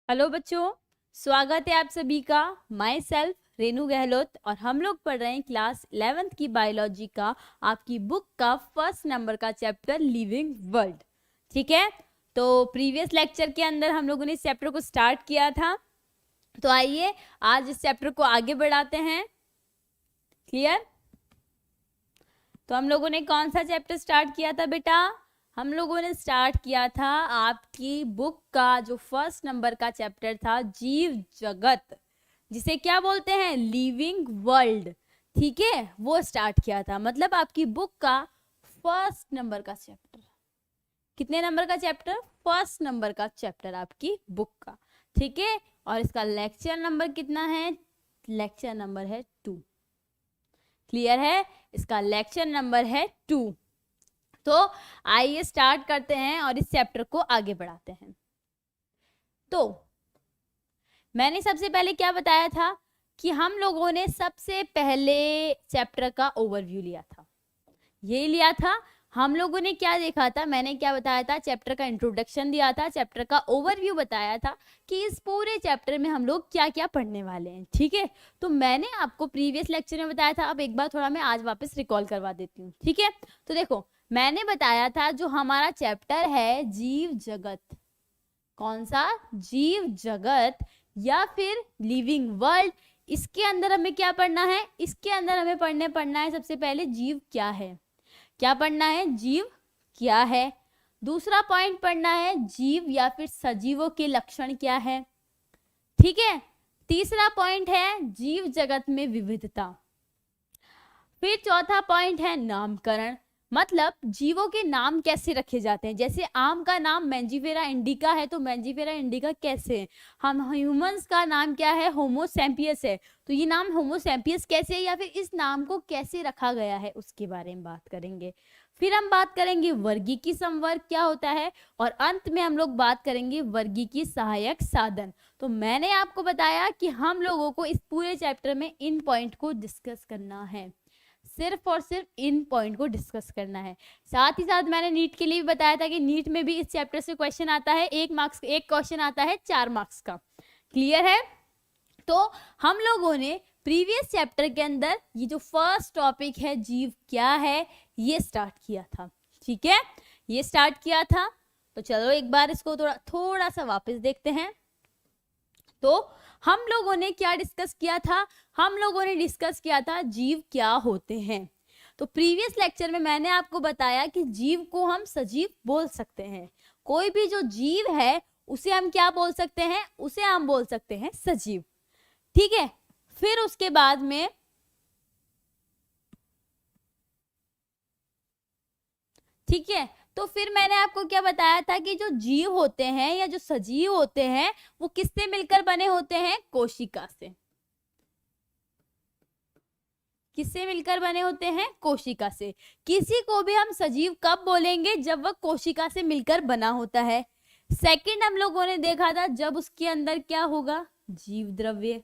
Hello बच्चों, स्वागत है आप सभी का। माई सेल्फ रेनू गहलोत और हम लोग पढ़ रहे हैं क्लास 11th की बायोलॉजी का आपकी बुक का फर्स्ट नंबर का चैप्टर लिविंग वर्ल्ड। ठीक है, तो प्रीवियस लेक्चर के अंदर हम लोगों ने इस चैप्टर को स्टार्ट किया था, तो आइए आज इस चैप्टर को आगे बढ़ाते हैं। क्लियर? तो हम लोगों ने कौन सा चैप्टर स्टार्ट किया था बेटा? हम लोगों ने स्टार्ट किया था आपकी बुक का जो फर्स्ट नंबर का चैप्टर था जीव जगत, जिसे क्या बोलते हैं? Living world. ठीक है, वो स्टार्ट किया था। मतलब आपकी बुक का फर्स्ट नंबर का चैप्टर। कितने नंबर का चैप्टर? फर्स्ट नंबर का चैप्टर आपकी बुक का। ठीक है, और इसका लेक्चर नंबर कितना है? लेक्चर नंबर है 2। क्लियर है? इसका लेक्चर नंबर है 2। तो आइए स्टार्ट करते हैं और इस चैप्टर को आगे बढ़ाते हैं। तो मैंने सबसे पहले क्या बताया था कि हम लोगों ने सबसे पहले चैप्टर का ओवरव्यू लिया था। ये लिया था। हम लोगों ने क्या देखा था? मैंने क्या बताया था? चैप्टर का इंट्रोडक्शन दिया था, चैप्टर का ओवरव्यू बताया था कि इस पूरे चैप्टर में हम लोग क्या क्या पढ़ने वाले हैं। ठीक है, तो मैंने आपको प्रीवियस लेक्चर में बताया था। अब एक बार थोड़ा मैं आज वापस रिकॉल करवा देती हूँ। ठीक है, तो देखो मैंने बताया था जो हमारा चैप्टर है जीव जगत। कौन सा? जीव जगत या फिर लिविंग वर्ल्ड। इसके अंदर हमें क्या पढ़ना है? इसके अंदर हमें पढ़ना है सबसे पहले जीव क्या है। क्या पढ़ना है? जीव क्या है। दूसरा पॉइंट पढ़ना है जीव या फिर सजीवों के लक्षण क्या है। ठीक है, तीसरा पॉइंट है जीव जगत में विविधता। फिर चौथा पॉइंट है नामकरण, मतलब जीवों के नाम कैसे रखे जाते हैं। जैसे आम का नाम मैंजीफेरा इंडिका है, तो मैंजीफेरा इंडिका कैसे है। हम ह्यूमंस का नाम क्या है? होमो सैम्पियस है, तो ये नाम होमो सैम्पियस कैसे है, या फिर इस नाम को कैसे रखा गया है, उसके बारे में बात करेंगे। फिर हम बात करेंगे वर्गीकी संवर्ग क्या होता है, और अंत में हम लोग बात करेंगे वर्गीकी सहायक साधन। तो मैंने आपको बताया कि हम लोगों को इस पूरे चैप्टर में इन पॉइंट को डिस्कस करना है, सिर्फ और सिर्फ इन पॉइंट को डिस्कस करना है। साथ ही साथ मैंने नीट के लिए भी बताया था कि नीट में भी इस चैप्टर से क्वेश्चन आता है, 1 मार्क्स, एक क्वेश्चन आता है 4 मार्क्स का। क्लियर है? तो हम लोगों ने प्रीवियस चैप्टर के अंदर ये जो फर्स्ट टॉपिक है जीव क्या है, ये स्टार्ट किया था। ठीक है, ये स्टार्ट किया था। तो चलो एक बार इसको थोड़ा सा वापस देखते हैं। तो हम लोगों ने क्या डिस्कस किया था? हम लोगों ने डिस्कस किया था जीव क्या होते हैं। तो प्रीवियस लेक्चर में मैंने आपको बताया कि जीव को हम सजीव बोल सकते हैं। कोई भी जो जीव है उसे हम क्या बोल सकते हैं? उसे हम बोल सकते हैं सजीव। ठीक है, फिर उसके बाद में ठीक है, तो फिर मैंने आपको क्या बताया था कि जो जीव होते हैं या जो सजीव होते हैं वो किससे मिलकर बने होते हैं? कोशिका से। किससे मिलकर बने होते हैं? कोशिका से। किसी को भी हम सजीव कब बोलेंगे? जब वह कोशिका से मिलकर बना होता है। सेकंड हम लोगों ने देखा था जब उसके अंदर क्या होगा? जीव द्रव्य।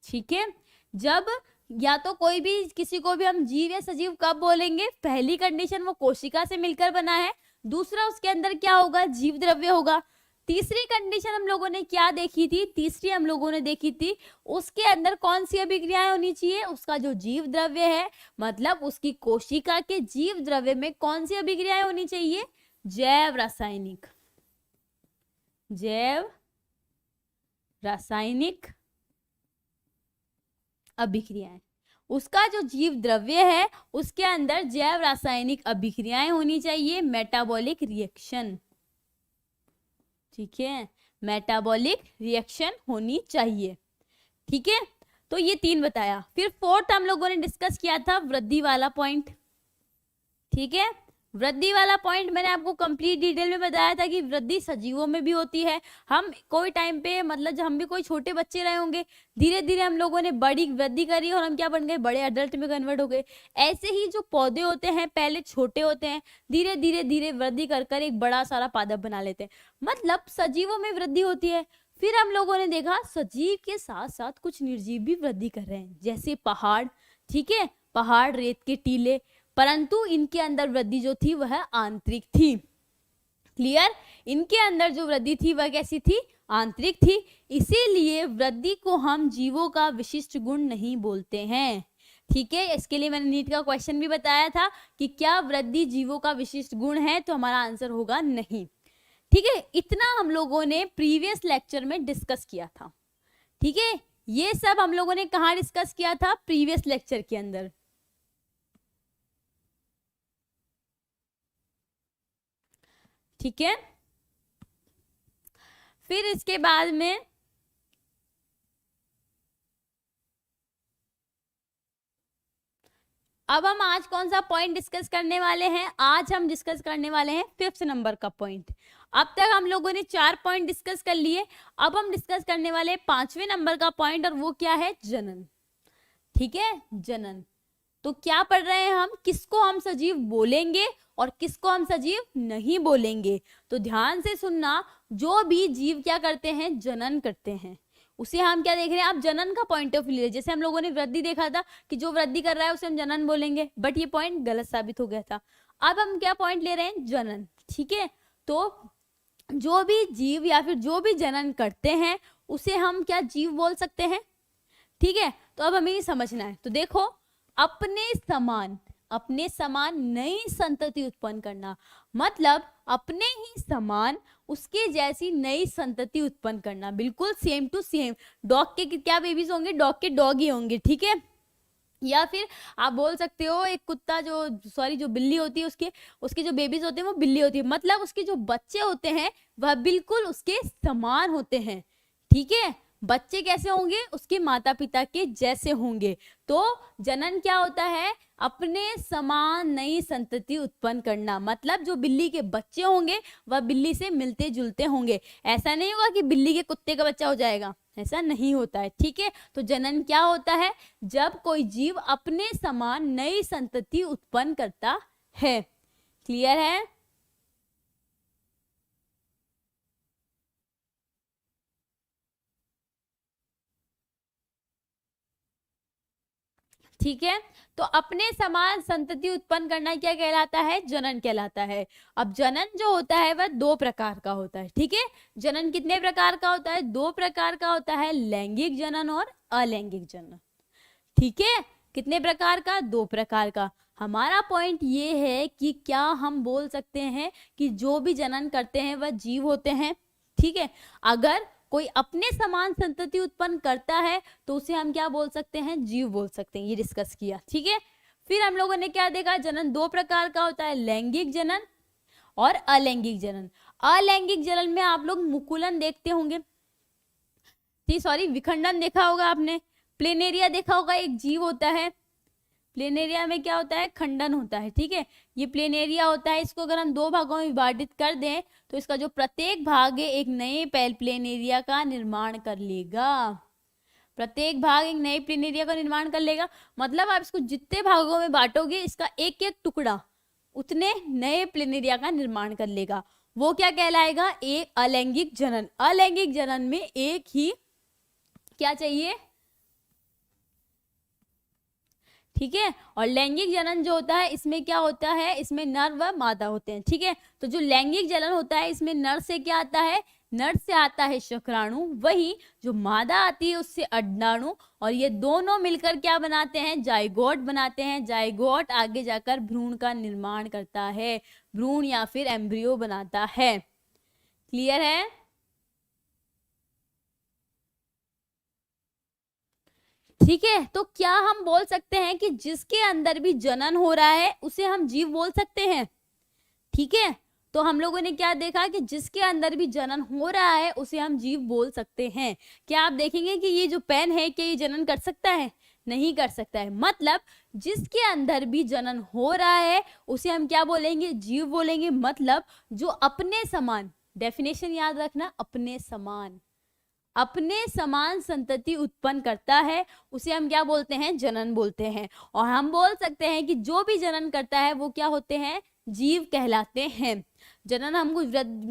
ठीक है, जब या तो कोई भी किसी को भी हम जीव या सजीव कब बोलेंगे? पहली कंडीशन वो कोशिका से मिलकर बना है, दूसरा उसके अंदर क्या होगा? जीव द्रव्य होगा। तीसरी कंडीशन हम लोगों ने क्या देखी थी? तीसरी हम लोगों ने देखी थी उसके अंदर कौन सी अभिक्रियाएं होनी चाहिए? उसका जो जीव द्रव्य है, मतलब उसकी कोशिका के जीव द्रव्य में कौन सी अभिक्रियाएं होनी चाहिए? जैव रासायनिक। जैव रासायनिक अभिक्रियाएं। उसका जो जीव द्रव्य है उसके अंदर जैव रासायनिक अभिक्रियाएं होनी चाहिए, मेटाबॉलिक रिएक्शन। ठीक है, मेटाबॉलिक रिएक्शन होनी चाहिए। ठीक है, तो ये 3 बताया। फिर फोर्थ हम लोगों ने डिस्कस किया था वृद्धि वाला पॉइंट। ठीक है, वृद्धि वाला पॉइंट मैंने आपको कंप्लीट डिटेल में बताया था कि वृद्धि सजीवों में भी होती है। हम कोई टाइम पे, मतलब जब हम भी कोई छोटे बच्चे रहे होंगे, धीरे धीरे हम लोगों ने बड़ी वृद्धि करी और हम क्या बन गए? बड़े अडल्ट में कन्वर्ट हो गए। ऐसे ही जो पौधे होते हैं पहले छोटे होते हैं, धीरे धीरे धीरे वृद्धि कर कर एक बड़ा सारा पादप बना लेते हैं। मतलब सजीवों में वृद्धि होती है। फिर हम लोगों ने देखा सजीव के साथ साथ कुछ निर्जीव भी वृद्धि कर रहे हैं, जैसे पहाड़। ठीक है, पहाड़, रेत के टीले, परंतु इनके अंदर वृद्धि जो थी वह आंतरिक थी। क्लियर। इनके अंदर जो वृद्धि थी वह कैसी थी, आंतरिक थी, इसीलिए वृद्धि को हम जीवों का विशिष्ट गुण नहीं बोलते हैं। ठीक है, इसके लिए मैंने नीट का क्वेश्चन भी बताया था कि क्या वृद्धि जीवों का विशिष्ट गुण है, तो हमारा आंसर होगा नहीं। ठीक है, इतना हम लोगों ने प्रीवियस लेक्चर में डिस्कस किया था। ठीक है, ये सब हम लोगों ने कहाँ डिस्कस किया था, प्रीवियस लेक्चर के अंदर। ठीक है, फिर इसके बाद में अब हम आज कौन सा पॉइंट डिस्कस करने वाले हैं, आज हम डिस्कस करने वाले हैं 5th नंबर का पॉइंट। अब तक हम लोगों ने 4 पॉइंट डिस्कस कर लिए, अब हम डिस्कस करने वाले 5वें नंबर का पॉइंट, और वो क्या है, जनन। ठीक है, जनन। तो क्या पढ़ रहे हैं हम, किसको हम सजीव बोलेंगे और किसको हम सजीव नहीं बोलेंगे। तो ध्यान से सुनना, जो भी जीव क्या करते हैं, जनन करते हैं, उसे हम क्या देख रहे हैं, आप जनन का पॉइंट ऑफ व्यू। जैसे हम लोगों ने वृद्धि देखा था कि जो वृद्धि कर रहा है उसे हम जनन बोलेंगे, बट ये पॉइंट गलत साबित हो गया था। अब हम क्या पॉइंट ले रहे हैं, जनन। ठीक है, तो जो भी जीव या फिर जो भी जनन करते हैं उसे हम क्या जीव बोल सकते हैं। ठीक है, तो अब हमें ये समझना है। तो देखो, अपने समान नई संतति उत्पन्न करना, मतलब अपने ही समान उसके जैसी नई संतति उत्पन्न करना, बिल्कुल सेम टू सेम। डॉग के क्या बेबीज होंगे, डॉग के डॉग ही होंगे। ठीक है, या फिर आप बोल सकते हो एक कुत्ता जो बिल्ली होती है उसके जो बेबीज होते हैं वो बिल्ली होती है, मतलब उसके जो बच्चे होते हैं वह बिल्कुल उसके समान होते हैं। ठीक है, बच्चे कैसे होंगे, उसके माता पिता के जैसे होंगे। तो जनन क्या होता है, अपने समान नई संतति उत्पन्न करना, मतलब जो बिल्ली के बच्चे होंगे वह बिल्ली से मिलते जुलते होंगे। ऐसा नहीं होगा कि बिल्ली के कुत्ते का बच्चा हो जाएगा, ऐसा नहीं होता है। ठीक है, तो जनन क्या होता है, जब कोई जीव अपने समान नई संतति उत्पन्न करता है। क्लियर है। ठीक है, तो अपने समान संतति उत्पन्न करना क्या कहलाता है, जनन कहलाता है। अब जनन जो होता है वह 2 प्रकार का होता है। ठीक है, जनन कितने प्रकार का होता है, 2 प्रकार का होता है, लैंगिक जनन और अलैंगिक जनन। ठीक है, कितने प्रकार का, 2 प्रकार का। हमारा पॉइंट ये है कि क्या हम बोल सकते हैं कि जो भी जनन करते हैं वह जीव होते हैं। ठीक है, अगर कोई अपने समान संतति उत्पन्न करता है तो उसे हम क्या बोल सकते हैं, जीव बोल सकते हैं। ये डिस्कस किया। ठीक है, फिर हम लोगों ने क्या देखा, जनन 2 प्रकार का होता है, लैंगिक जनन और अलैंगिक जनन। अलैंगिक जनन में आप लोग मुकुलन देखते होंगे, सॉरी विखंडन देखा होगा आपने, प्लेनेरिया देखा होगा, एक जीव होता है, प्लेनेरिया में क्या होता है, खंडन होता है। ठीक है, ये प्लेनेरिया होता है, इसको अगर हम 2 भागों में विभाजित कर दें तो इसका जो प्रत्येक भाग है एक नए प्लेनेरिया का निर्माण कर लेगा। प्रत्येक भाग एक नए प्लेनेरिया का निर्माण कर लेगा, मतलब आप इसको जितने भागों में बांटोगे इसका एक एक टुकड़ा उतने नए प्लेनेरिया का निर्माण कर लेगा। वो क्या कहलाएगा, एक अलैंगिक जनन। अलैंगिक जनन में एक ही क्या चाहिए, ठीक है, और लैंगिक जनन जो होता है इसमें क्या होता है, इसमें नर व मादा होते हैं। ठीक है, तो जो लैंगिक जनन होता है इसमें नर से क्या आता है, नर से आता है शुक्राणु, वही जो मादा आती है उससे अंडाणु, और ये दोनों मिलकर क्या बनाते हैं, जाइगोट बनाते हैं। जाइगोट आगे जाकर भ्रूण का निर्माण करता है, भ्रूण या फिर एम्ब्रियो बनाता है। क्लियर है। ठीक है, तो क्या हम बोल सकते हैं कि जिसके अंदर भी जनन हो रहा है उसे हम जीव बोल सकते हैं। ठीक है, तो हम लोगों ने क्या देखा कि जिसके अंदर भी जनन हो रहा है उसे हम जीव बोल सकते हैं। क्या आप देखेंगे कि ये जो पेन है क्या ये जनन कर सकता है, नहीं कर सकता है, मतलब जिसके अंदर भी जनन हो रहा है उसे हम क्या बोलेंगे, जीव बोलेंगे। मतलब जो अपने समान, डेफिनेशन याद रखना, अपने समान संतति उत्पन्न करता है उसे हम क्या बोलते हैं, जनन बोलते हैं। और हम बोल सकते हैं कि जो भी जनन करता है वो क्या होते हैं, जीव कहलाते हैं। जनन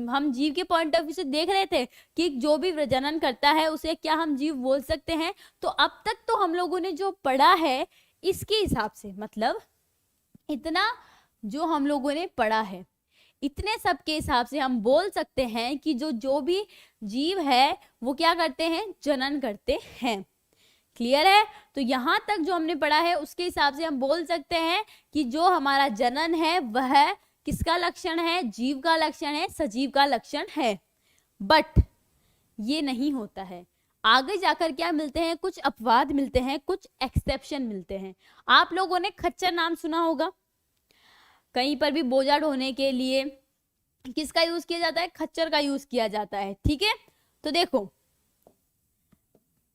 हम जीव के पॉइंट ऑफ व्यू से देख रहे थे कि जो भी जनन करता है उसे क्या हम जीव बोल सकते हैं। तो अब तक तो हम लोगों ने जो पढ़ा है इसके हिसाब से, मतलब इतना जो हम लोगों ने पढ़ा है इतने सब के हिसाब से हम बोल सकते हैं कि जो भी जीव है वो क्या करते हैं, जनन करते हैं। क्लियर है? तो यहां तक जो हमने पढ़ा है उसके हिसाब से हम बोल सकते हैं कि जो हमारा जनन है वह किसका लक्षण है, जीव का लक्षण है, सजीव का लक्षण है। बट ये नहीं होता है, आगे जाकर क्या मिलते हैं, कुछ अपवाद मिलते हैं, कुछ एक्सेप्शन मिलते हैं। आप लोगों ने खच्चर नाम सुना होगा, कहीं पर भी बोझा ढोने के लिए किसका यूज किया जाता है, खच्चर का यूज किया जाता है। ठीक है, तो देखो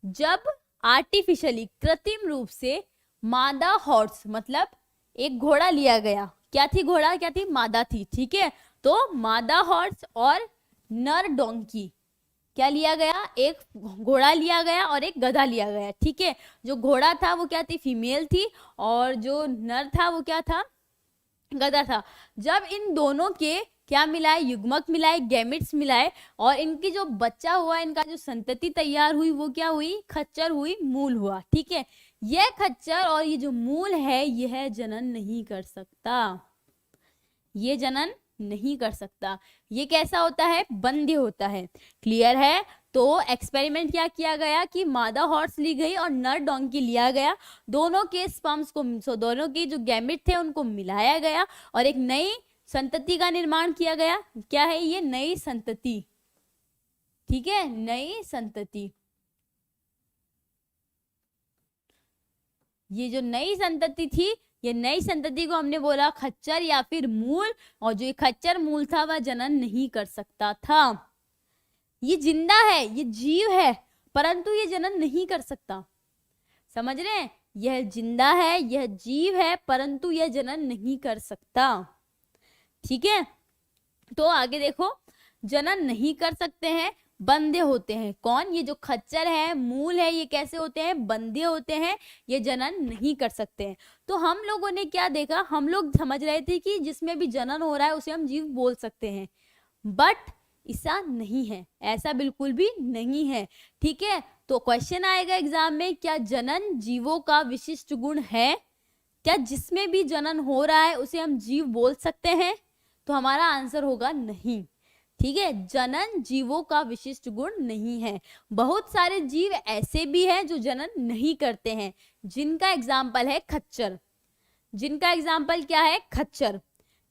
जब आर्टिफिशियली कृत्रिम रूप से मादा हॉर्स मतलब एक घोड़ा लिया गया, क्या थी घोड़ा, क्या थी, मादा थी। ठीक है, तो मादा हॉर्स और नर डोंकी क्या लिया गया, एक घोड़ा लिया गया और एक गधा लिया गया। ठीक है, जो घोड़ा था वो क्या थी, फीमेल थी, और जो नर था वो क्या था, गधा था। जब इन दोनों के क्या मिलाए, युग्मक मिलाए, गैमेट्स मिलाए, और इनकी जो बच्चा हुआ, इनका जो संतति तैयार हुई वो क्या हुई, खच्चर हुई, मूल हुआ। ठीक है, यह खच्चर और ये जो मूल है यह जनन नहीं कर सकता, ये जनन नहीं कर सकता। ये कैसा होता है, बंध्य होता है। क्लियर है? तो एक्सपेरिमेंट क्या किया गया कि मादा हॉर्स ली गई और नर डोंकी लिया गया, दोनों के स्पर्म्स को, दोनों के जो गैमेट थे उनको मिलाया गया और एक नई संतति का निर्माण किया गया। क्या है ये, नई संतति। ठीक है, नई संतति। ये जो नई संतति थी, ये नई संतति को हमने बोला खच्चर या फिर मूल, और जो ये खच्चर मूल था वह जनन नहीं कर सकता था। ये जिंदा है, ये जीव है, परंतु ये जनन नहीं कर सकता। समझ रहे हैं, यह जिंदा है, यह जीव है, परंतु यह जनन नहीं कर सकता। ठीक है, तो आगे देखो, जनन नहीं कर सकते हैं, बंध्य होते हैं। कौन, ये जो खच्चर है, मूल है, ये कैसे होते हैं, बंध्य होते हैं, ये जनन नहीं कर सकते हैं। तो हम लोगों ने क्या देखा, हम लोग समझ रहे थे कि जिसमें भी जनन हो रहा है उसे हम जीव बोल सकते हैं, बट ऐसा नहीं है, ऐसा बिल्कुल भी नहीं है। ठीक है, तो क्वेश्चन आएगा एग्जाम में, क्या जनन जीवों का विशिष्ट गुण है, क्या जिसमें भी जनन हो रहा है उसे हम जीव बोल सकते हैं, तो हमारा आंसर होगा नहीं। ठीक है, जनन जीवों का विशिष्ट गुण नहीं है। बहुत सारे जीव ऐसे भी हैं जो जनन नहीं करते हैं, जिनका एग्जाम्पल है खच्चर, जिनका एग्जाम्पल क्या है, खच्चर।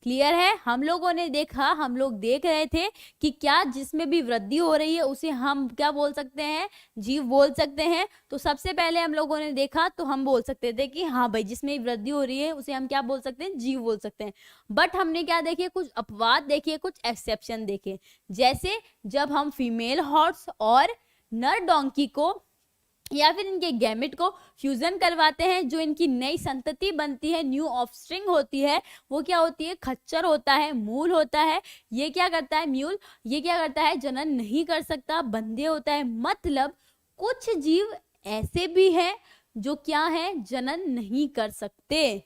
क्लियर है? हम लोगों ने देखा, हम लोग देख रहे थे कि क्या जिसमें भी वृद्धि हो रही है उसे हम क्या बोल सकते हैं, जीव बोल सकते हैं। तो सबसे पहले हम लोगों ने देखा तो हम बोल सकते थे कि हाँ भाई जिसमें वृद्धि हो रही है उसे हम क्या बोल सकते हैं, जीव बोल सकते हैं। बट हमने क्या देखे, कुछ अपवाद देखे, कुछ एक्सेप्शन देखे। जैसे जब हम फीमेल हॉर्स और नर डोंकी को या फिर इनके गैमेट को फ्यूजन करवाते हैं, जो इनकी नई संतति बनती है, न्यू ऑफस्प्रिंग होती है, वो क्या होती है, खच्चर होता है, मूल होता है। ये क्या करता है, म्यूल, ये क्या करता है, जनन नहीं कर सकता, बंध्य होता है। मतलब कुछ जीव ऐसे भी हैं जो क्या है, जनन नहीं कर सकते।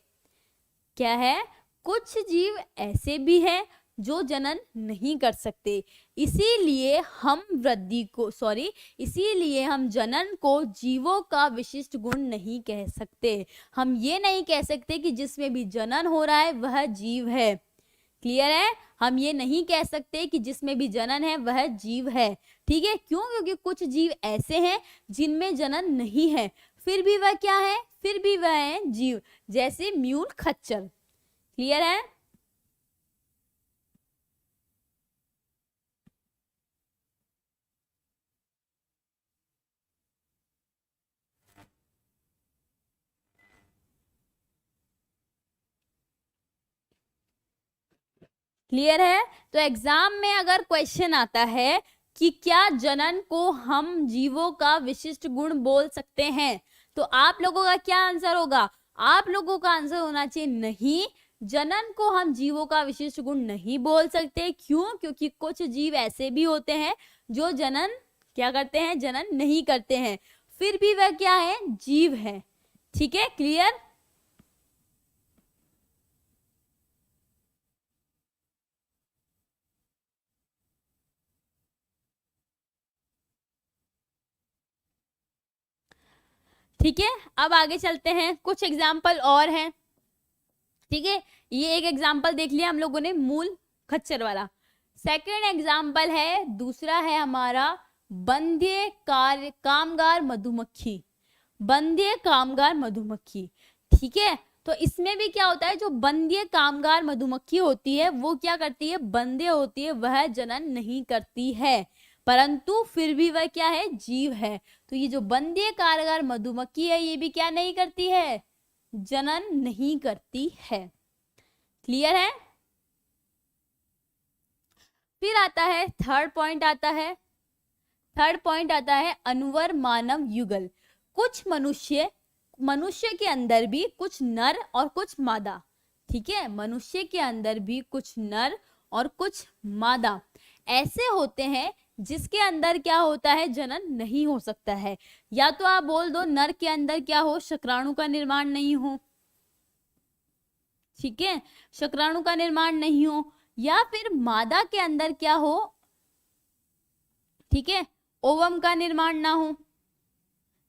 क्या है, कुछ जीव ऐसे भी हैं जो जनन नहीं कर सकते। इसीलिए हम वृद्धि को इसीलिए हम जनन को जीवों का विशिष्ट गुण नहीं कह सकते। हम ये नहीं कह सकते कि जिसमें भी जनन हो रहा है वह जीव है। क्लियर है? हम ये नहीं कह सकते कि जिसमें भी जनन है वह जीव है। ठीक है, क्यों? क्योंकि कुछ जीव ऐसे हैं जिनमें जनन नहीं है, फिर भी वह क्या है, फिर भी वह है जीव, जैसे म्यूल, खच्चर। क्लियर है? क्लियर है? तो एग्जाम में अगर क्वेश्चन आता है कि क्या जनन को हम जीवों का विशिष्ट गुण बोल सकते हैं, तो आप लोगों का क्या आंसर होगा? आप लोगों का आंसर होना चाहिए नहीं, जनन को हम जीवों का विशिष्ट गुण नहीं बोल सकते। क्यों? क्योंकि कुछ जीव ऐसे भी होते हैं जो जनन क्या करते हैं, जनन नहीं करते हैं, फिर भी वह क्या है, जीव है। ठीक है, क्लियर? ठीक है, अब आगे चलते हैं, कुछ एग्जाम्पल और हैं। ठीक है, ये एक एग्जाम्पल देख लिया हम लोगों ने, मूल। खच्चर वाला। सेकंड एग्जाम्पल है, दूसरा है हमारा बंध्य कामगार मधुमक्खी, बंध्य कामगार मधुमक्खी। ठीक है, तो इसमें भी क्या होता है, जो बंध्य कामगार मधुमक्खी होती है वो क्या करती है, बंध्य होती है, वह जनन नहीं करती है, परंतु फिर भी वह क्या है, जीव है। तो ये जो बंध्य कामगार मधुमक्खी है ये भी क्या नहीं करती है, जनन नहीं करती है। क्लियर है। फिर आता है थर्ड पॉइंट आता है, थर्ड पॉइंट आता है अनुवर मानव युगल। कुछ मनुष्य के अंदर भी कुछ नर और कुछ मादा। ठीक है, मनुष्य के अंदर भी कुछ नर और कुछ मादा ऐसे होते हैं जिसके अंदर क्या होता है, जनन नहीं हो सकता है। या तो आप बोल दो नर के अंदर क्या हो, शुक्राणु का निर्माण नहीं हो। ठीक है, शुक्राणु का निर्माण नहीं हो, या फिर मादा के अंदर क्या हो, ठीक है, ओवम का निर्माण ना हो।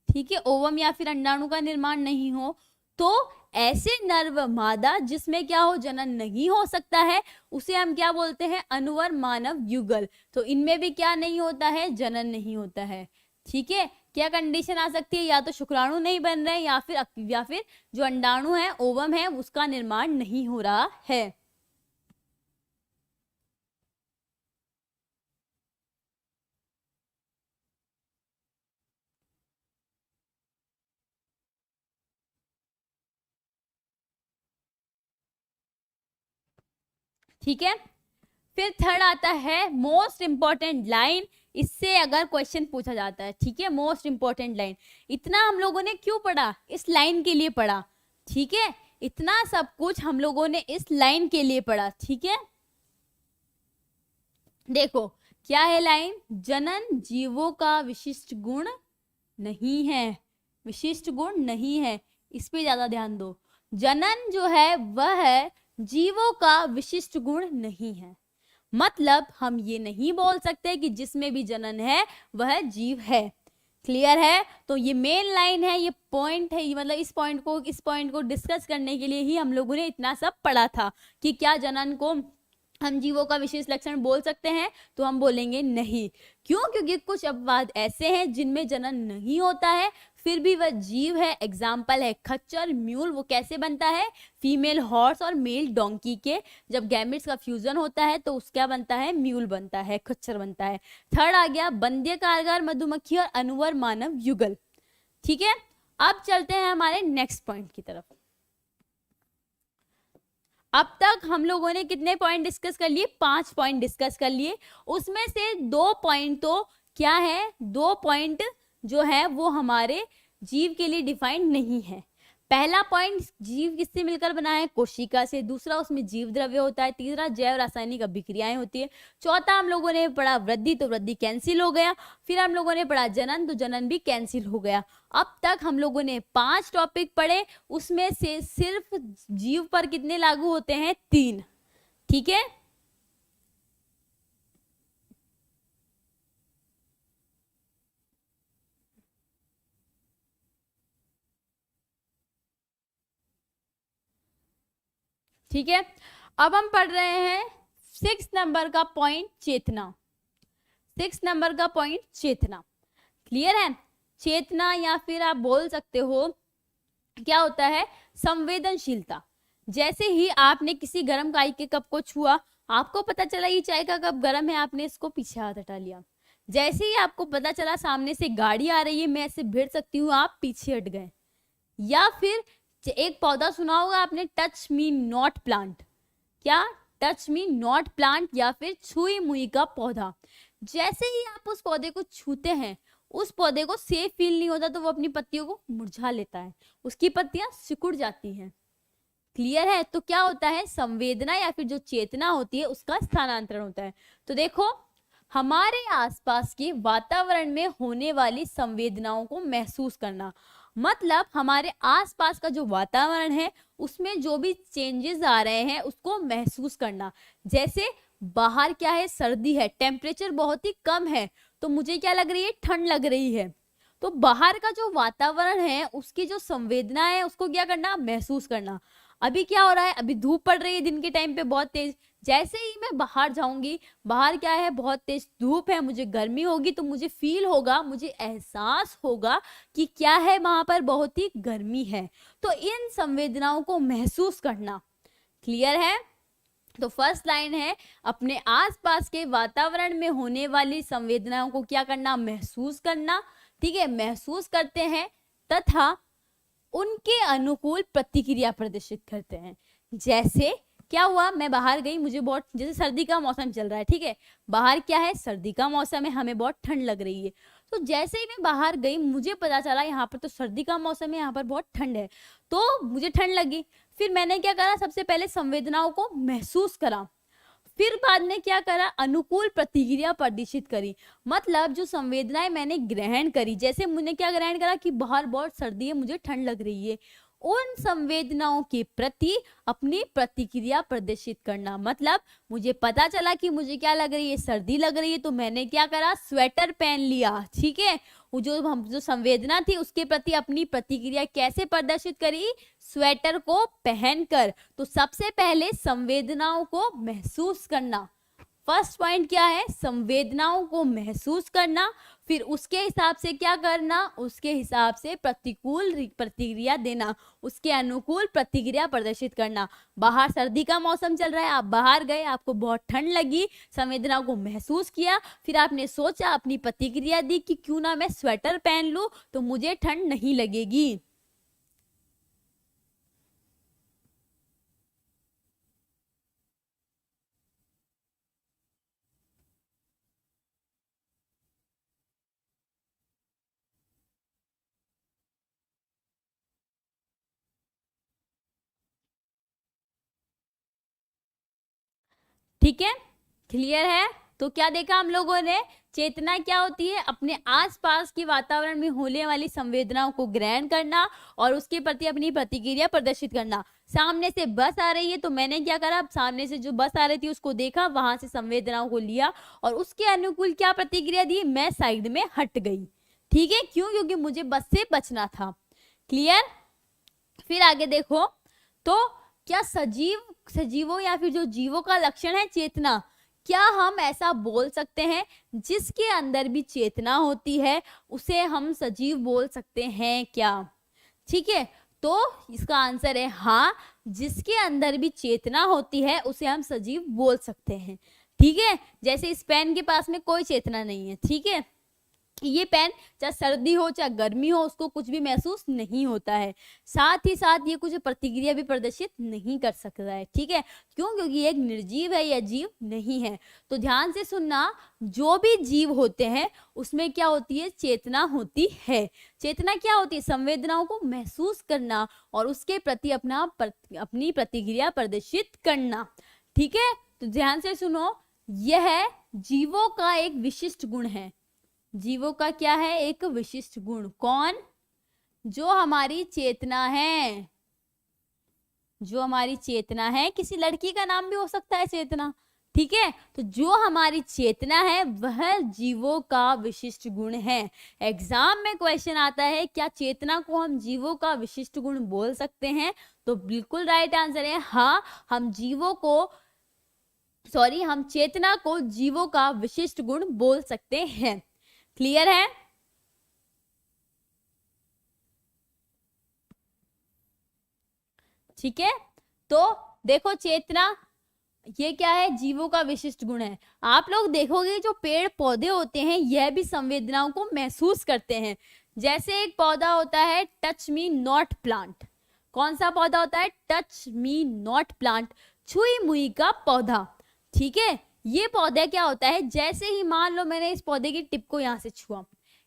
ठीक है, ओवम या फिर अंडाणु का निर्माण नहीं हो, तो ऐसे नर व मादा जिसमें क्या हो, जनन नहीं हो सकता है, उसे हम क्या बोलते हैं, अनुवर मानव युगल। तो इनमें भी क्या नहीं होता है, जनन नहीं होता है। ठीक है, क्या कंडीशन आ सकती है, या तो शुक्राणु नहीं बन रहे या फिर जो अंडाणु है, ओवम है, उसका निर्माण नहीं हो रहा है। ठीक है, फिर थर्ड आता है मोस्ट इंपॉर्टेंट लाइन। इससे अगर क्वेश्चन पूछा जाता है, ठीक है, मोस्ट इंपॉर्टेंट लाइन। इतना हम लोगों ने क्यों पढ़ा, इस लाइन के लिए पढ़ा। ठीक है, इतना सब कुछ हम लोगों ने इस लाइन के लिए पढ़ा। ठीक है, देखो क्या है लाइन, जनन जीवों का विशिष्ट गुण नहीं है, विशिष्ट गुण नहीं है, इस पे ज्यादा ध्यान दो। जनन जो है वह है जीवों का विशिष्ट गुण नहीं है, मतलब हम ये नहीं बोल सकते कि जिसमें भी जनन है वह जीव है। क्लियर है। तो ये मेन लाइन है, ये पॉइंट है, मतलब इस पॉइंट को डिस्कस करने के लिए ही हम लोगों ने इतना सब पढ़ा था कि क्या जनन को हम जीवों का विशेष लक्षण बोल सकते हैं, तो हम बोलेंगे नहीं। क्यों, क्योंकि कुछ अपवाद ऐसे हैं जिनमें जनन नहीं होता है फिर भी वह जीव है। एग्जाम्पल है खच्चर, म्यूल। वो कैसे बनता है, फीमेल हॉर्स और मेल डोंकी के जब गैमेट्स का फ्यूजन होता है तो उसका बनता है, म्यूल बनता है, खच्चर बनता है। थर्ड आ गया बंध्य कामगार मधुमक्खी और अनुवर मानव युगल। ठीक है, अब चलते हैं हमारे नेक्स्ट पॉइंट की तरफ। अब तक हम लोगों ने कितने पॉइंट डिस्कस कर लिए, 5 पॉइंट डिस्कस कर लिए। उसमें से 2 पॉइंट तो क्या है, 2 पॉइंट जो है वो हमारे जीव के लिए डिफाइंड नहीं है। पहला पॉइंट, जीव किससे मिलकर बना है, कोशिका से। दूसरा, उसमें जीव द्रव्य होता है। तीसरा, जैव रासायनिक अभिक्रियाएं होती है। चौथा, हम लोगों ने पढ़ा वृद्धि, तो वृद्धि कैंसिल हो गया। फिर हम लोगों ने पढ़ा जनन, तो जनन भी कैंसिल हो गया। अब तक हम लोगों ने 5 टॉपिक पढ़े, उसमें से सिर्फ जीव पर कितने लागू होते हैं, 3। ठीक है, ठीक है। अब हम पढ़ रहे हैं 6 नंबर का पॉइंट, चेतना। 6 नंबर का पॉइंट चेतना। क्लियर है। चेतना या फिर आप बोल सकते हो क्या होता है, संवेदनशीलता। जैसे ही आपने किसी गर्म चाय के कप को छुआ, आपको पता चला ये चाय का कप गर्म है, आपने इसको पीछे हाथ हटा लिया। जैसे ही आपको पता चला सामने से गाड़ी आ रही है, मैं इससे भिड़ सकती हूँ, आप पीछे हट गए। या फिर एक पौधा सुना होगा आपने, टच मी नॉट प्लांट। क्या, टच मी नॉट प्लांट या फिर छुई मुई का पौधा। जैसे ही आप उस पौधे को छूते हैं, उस पौधे को सेफ फील नहीं होता तो वो अपनी पत्तियों को मुरझा लेता है, उसकी पत्तियां सिकुड़ जाती हैं। क्लियर है। तो क्या होता है, संवेदना या फिर जो चेतना होती है उसका स्थानांतरण होता है। तो देखो, हमारे आसपास के वातावरण में होने वाली संवेदनाओं को महसूस करना, मतलब हमारे आसपास का जो वातावरण है उसमें जो भी चेंजेस आ रहे हैं उसको महसूस करना। जैसे बाहर क्या है, सर्दी है, टेम्परेचर बहुत ही कम है, तो मुझे क्या लग रही है, ठंड लग रही है। तो बाहर का जो वातावरण है उसकी जो संवेदना है उसको क्या करना, महसूस करना। अभी क्या हो रहा है, अभी धूप पड़ रही है दिन के टाइम पे बहुत तेज, जैसे ही मैं बाहर जाऊंगी, बाहर क्या है, बहुत तेज धूप है, मुझे गर्मी होगी, तो मुझे फील होगा, मुझे एहसास होगा कि क्या है, वहां पर बहुत ही गर्मी है। तो इन संवेदनाओं को महसूस करना। क्लियर है? तो फर्स्ट लाइन है, अपने आसपास के वातावरण में होने वाली संवेदनाओं को क्या करना, महसूस करना। ठीक है, महसूस करते हैं तथा उनके अनुकूल प्रतिक्रिया प्रदर्शित करते हैं। जैसे क्या हुआ, मैं बाहर गई, मुझे बहुत, जैसे सर्दी का मौसम चल रहा है, ठीक है, बाहर क्या है, सर्दी का मौसम है, हमें बहुत ठंड लग रही है। तो जैसे ही मैं बाहर गई, मुझे पता चला यहाँ पर तो सर्दी का मौसम है, यहाँ पर बहुत ठंड है, तो मुझे ठंड लगी। फिर मैंने क्या करा, सबसे पहले संवेदनाओं को महसूस करा, फिर बाद में क्या करा, अनुकूल प्रतिक्रिया प्रदर्शित करी। मतलब जो संवेदनाएं मैंने ग्रहण करी, जैसे मैंने क्या ग्रहण करा कि बाहर बहुत सर्दी है, मुझे ठंड लग रही है, उन संवेदनाओं के प्रति अपनी प्रतिक्रिया प्रदर्शित करना। मतलब मुझे पता चला कि मुझे क्या लग रही है, सर्दी लग रही है, तो मैंने क्या करा, स्वेटर पहन लिया। ठीक है, वो जो संवेदना थी उसके प्रति अपनी प्रतिक्रिया कैसे प्रदर्शित करी, स्वेटर को पहनकर। तो सबसे पहले संवेदनाओं को महसूस करना। फर्स्ट पॉइंट क्या है, संवेदनाओं को महसूस करना, फिर उसके हिसाब से क्या करना, उसके हिसाब से प्रतिकूल प्रतिक्रिया देना, उसके अनुकूल प्रतिक्रिया प्रदर्शित करना। बाहर सर्दी का मौसम चल रहा है, आप बाहर गए, आपको बहुत ठंड लगी, संवेदनाओं को महसूस किया, फिर आपने सोचा, अपनी प्रतिक्रिया दी कि क्यों ना मैं स्वेटर पहन लूं, तो मुझे ठंड नहीं लगेगी। ठीक है, क्लियर है? तो क्या देखा हम लोगों ने, चेतना क्या होती है, अपने आसपास के वातावरण में होने वाली संवेदनाओं को ग्रहण करना और उसके प्रति अपनी प्रतिक्रिया प्रदर्शित करना। सामने से बस आ रही है, तो मैंने क्या करा, सामने से जो बस आ रही थी उसको देखा, वहां से संवेदनाओं को लिया और उसके अनुकूल क्या प्रतिक्रिया दी, मैं साइड में हट गई। ठीक है, क्यों, क्योंकि मुझे बस से बचना था। क्लियर? फिर आगे देखो, तो क्या सजीवों या फिर जो जीवों का लक्षण है चेतना, क्या हम ऐसा बोल सकते हैं जिसके अंदर भी चेतना होती है उसे हम सजीव बोल सकते हैं क्या? ठीक है, तो इसका आंसर है हाँ, जिसके अंदर भी चेतना होती है उसे हम सजीव बोल सकते हैं। ठीक है, जैसे इस पेन के पास में कोई चेतना नहीं है, ठीक है, ये पेन चाहे सर्दी हो चाहे गर्मी हो उसको कुछ भी महसूस नहीं होता है, साथ ही साथ ये कुछ प्रतिक्रिया भी प्रदर्शित नहीं कर सकता है। ठीक है, क्यों, क्योंकि ये एक निर्जीव है, या जीव नहीं है। तो ध्यान से सुनना, जो भी जीव होते हैं उसमें क्या होती है, चेतना होती है। चेतना क्या होती है, संवेदनाओं को महसूस करना और उसके प्रति अपनी प्रतिक्रिया प्रदर्शित करना। ठीक है, तो ध्यान से सुनो, यह जीवों का एक विशिष्ट गुण है। जीवों का क्या है, एक विशिष्ट गुण। कौन? जो हमारी चेतना है, जो हमारी चेतना है, किसी लड़की का नाम भी हो सकता है चेतना। ठीक है, तो जो हमारी चेतना है वह जीवों का विशिष्ट गुण है। एग्जाम में क्वेश्चन आता है, क्या चेतना को हम जीवों का विशिष्ट गुण बोल सकते हैं? तो बिल्कुल राइट आंसर है हाँ, हम चेतना को जीवों का विशिष्ट गुण बोल सकते हैं। क्लियर है? ठीक है, तो देखो चेतना ये क्या है, जीवों का विशिष्ट गुण है। आप लोग देखोगे जो पेड़ पौधे होते हैं यह भी संवेदनाओं को महसूस करते हैं। जैसे एक पौधा होता है टच मी नॉट प्लांट। कौन सा पौधा होता है, टच मी नॉट प्लांट, छुई मुई का पौधा। ठीक है, ये पौधा क्या होता है, जैसे ही मान लो मैंने इस पौधे की टिप को यहाँ से छुआ,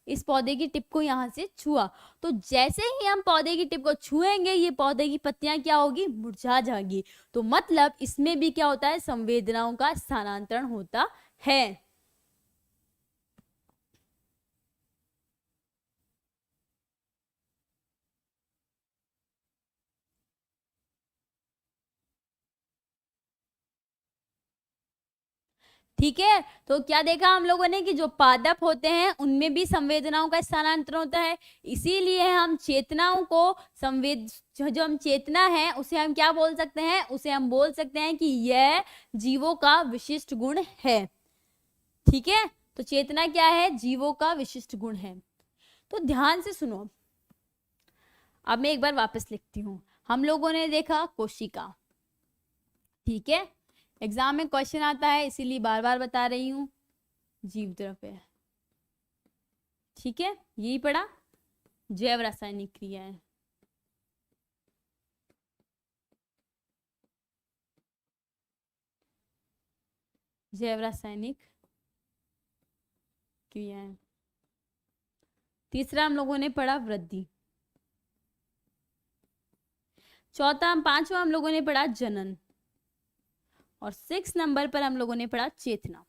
इस पौधे की टिप को यहाँ से छुआ, तो जैसे ही हम पौधे की टिप को छुएंगे ये पौधे की पत्तियां क्या होगी, मुरझा जाएंगी। तो मतलब इसमें भी क्या होता है, संवेदनाओं का स्थानांतरण होता है। ठीक है, तो क्या देखा हम लोगों ने कि जो पादप होते हैं उनमें भी संवेदनाओं का स्थानांतरण होता है, इसीलिए हम चेतनाओं को जो हम चेतना है उसे हम क्या बोल सकते हैं, उसे हम बोल सकते हैं कि यह जीवों का विशिष्ट गुण है। ठीक है, तो चेतना क्या है, जीवों का विशिष्ट गुण है। तो ध्यान से सुनो, अब मैं एक बार वापस लिखती हूं। हम लोगों ने देखा कोशिका, ठीक है, एग्जाम में क्वेश्चन आता है इसीलिए बार बार बता रही हूं, जीव द्रव्य, ठीक है, यही पढ़ा, जैव रासायनिक क्रियाएं, जैव रासायनिक क्रियाएं। तीसरा हम लोगों ने पढ़ा वृद्धि। चौथा, पांचवा हम लोगों ने पढ़ा जनन। और 6 नंबर पर हम लोगों ने पढ़ा चेतना।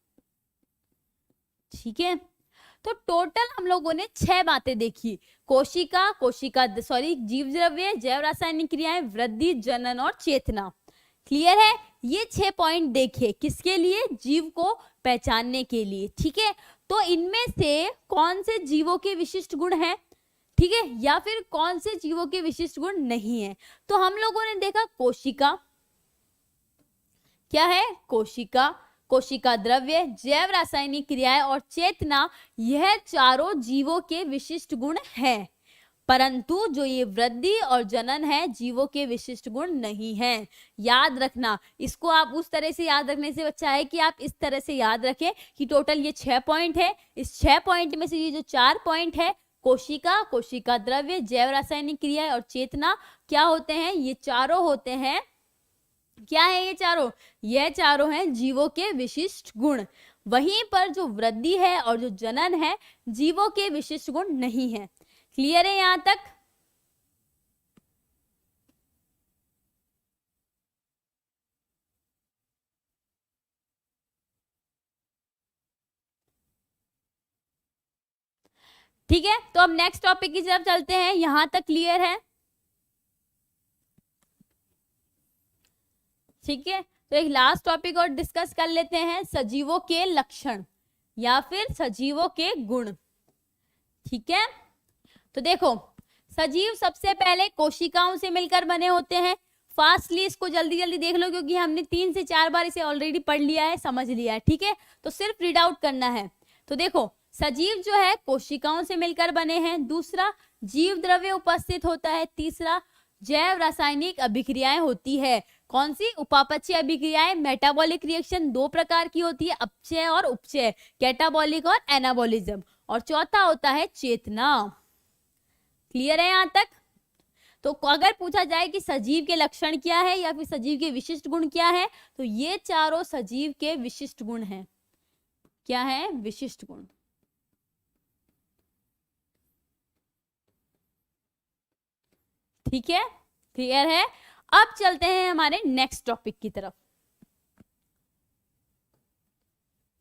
ठीक है, तो टोटल हम लोगों ने 6 बातें देखी, जीव द्रव्य, जैव रासायनिक क्रियाएं, वृद्धि, जनन और चेतना। क्लियर है, ये 6 पॉइंट देखे किसके लिए, जीव को पहचानने के लिए। ठीक है, तो इनमें से कौन से जीवों के विशिष्ट गुण हैं, ठीक है, या फिर कौन से जीवों के विशिष्ट गुण नहीं है। तो हम लोगों ने देखा कोशिका क्या है, कोशिका द्रव्य, जैव रासायनिक क्रियाएं और चेतना, यह चारों जीवों के विशिष्ट गुण हैं। परंतु जो ये वृद्धि और जनन है, जीवों के विशिष्ट गुण नहीं हैं। याद रखना, इसको आप उस तरह से याद रखने से अच्छा है कि आप इस तरह से याद रखें कि टोटल ये 6 पॉइंट है, इस 6 पॉइंट में से ये जो 4 पॉइंट है, कोशिका द्रव्य, जैव रासायनिक क्रिया और चेतना, क्या होते हैं, ये चारों होते हैं, क्या है ये चारों, ये चारों हैं जीवों के विशिष्ट गुण। वहीं पर जो वृद्धि है और जो जनन है, जीवों के विशिष्ट गुण नहीं है। क्लियर है यहां तक? ठीक है, तो अब नेक्स्ट टॉपिक की तरफ चलते हैं। यहां तक क्लियर है? ठीक है, तो एक लास्ट टॉपिक और डिस्कस कर लेते हैं, सजीवों के लक्षण या फिर सजीवों के गुण। ठीक है, तो देखो, सजीव सबसे पहले कोशिकाओं से मिलकर बने होते हैं। फास्टली इसको जल्दी जल्दी देख लो, क्योंकि हमने 3 से 4 बार इसे ऑलरेडी पढ़ लिया है, समझ लिया है। ठीक है, तो सिर्फ रीड आउट करना है। तो देखो, सजीव जो है कोशिकाओं से मिलकर बने हैं। दूसरा, जीव द्रव्य उपस्थित होता है। तीसरा, जैव रासायनिक अभिक्रियाएं होती है। कौन सी? उपापचय अभिक्रियाएं। मेटाबॉलिक रिएक्शन 2 प्रकार की होती है, अपचय और उपचय, कैटाबॉलिक और एनाबॉलिज्म। और चौथा होता है चेतना। क्लियर है यहां तक? तो अगर पूछा जाए कि सजीव के लक्षण क्या है या फिर सजीव के विशिष्ट गुण क्या है, तो ये चारों सजीव के विशिष्ट गुण हैं। क्या है? विशिष्ट गुण। ठीक है, क्लियर है? अब चलते हैं हमारे नेक्स्ट टॉपिक की तरफ।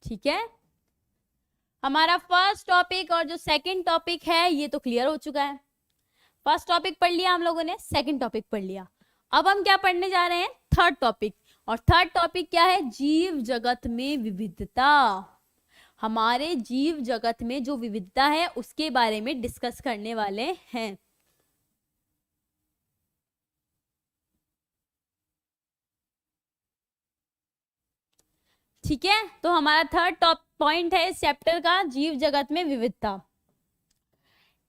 ठीक है, हमारा फर्स्ट टॉपिक और जो सेकंड टॉपिक है ये तो क्लियर हो चुका है। फर्स्ट टॉपिक पढ़ लिया हम लोगों ने, सेकंड टॉपिक पढ़ लिया। अब हम क्या पढ़ने जा रहे हैं? Third topic. और थर्ड टॉपिक क्या है? जीव जगत में विविधता। हमारे जीव जगत में जो विविधता है उसके बारे में डिस्कस करने वाले हैं। ठीक है, तो हमारा थर्ड टॉप पॉइंट है इस चैप्टर का, जीव जगत में विविधता।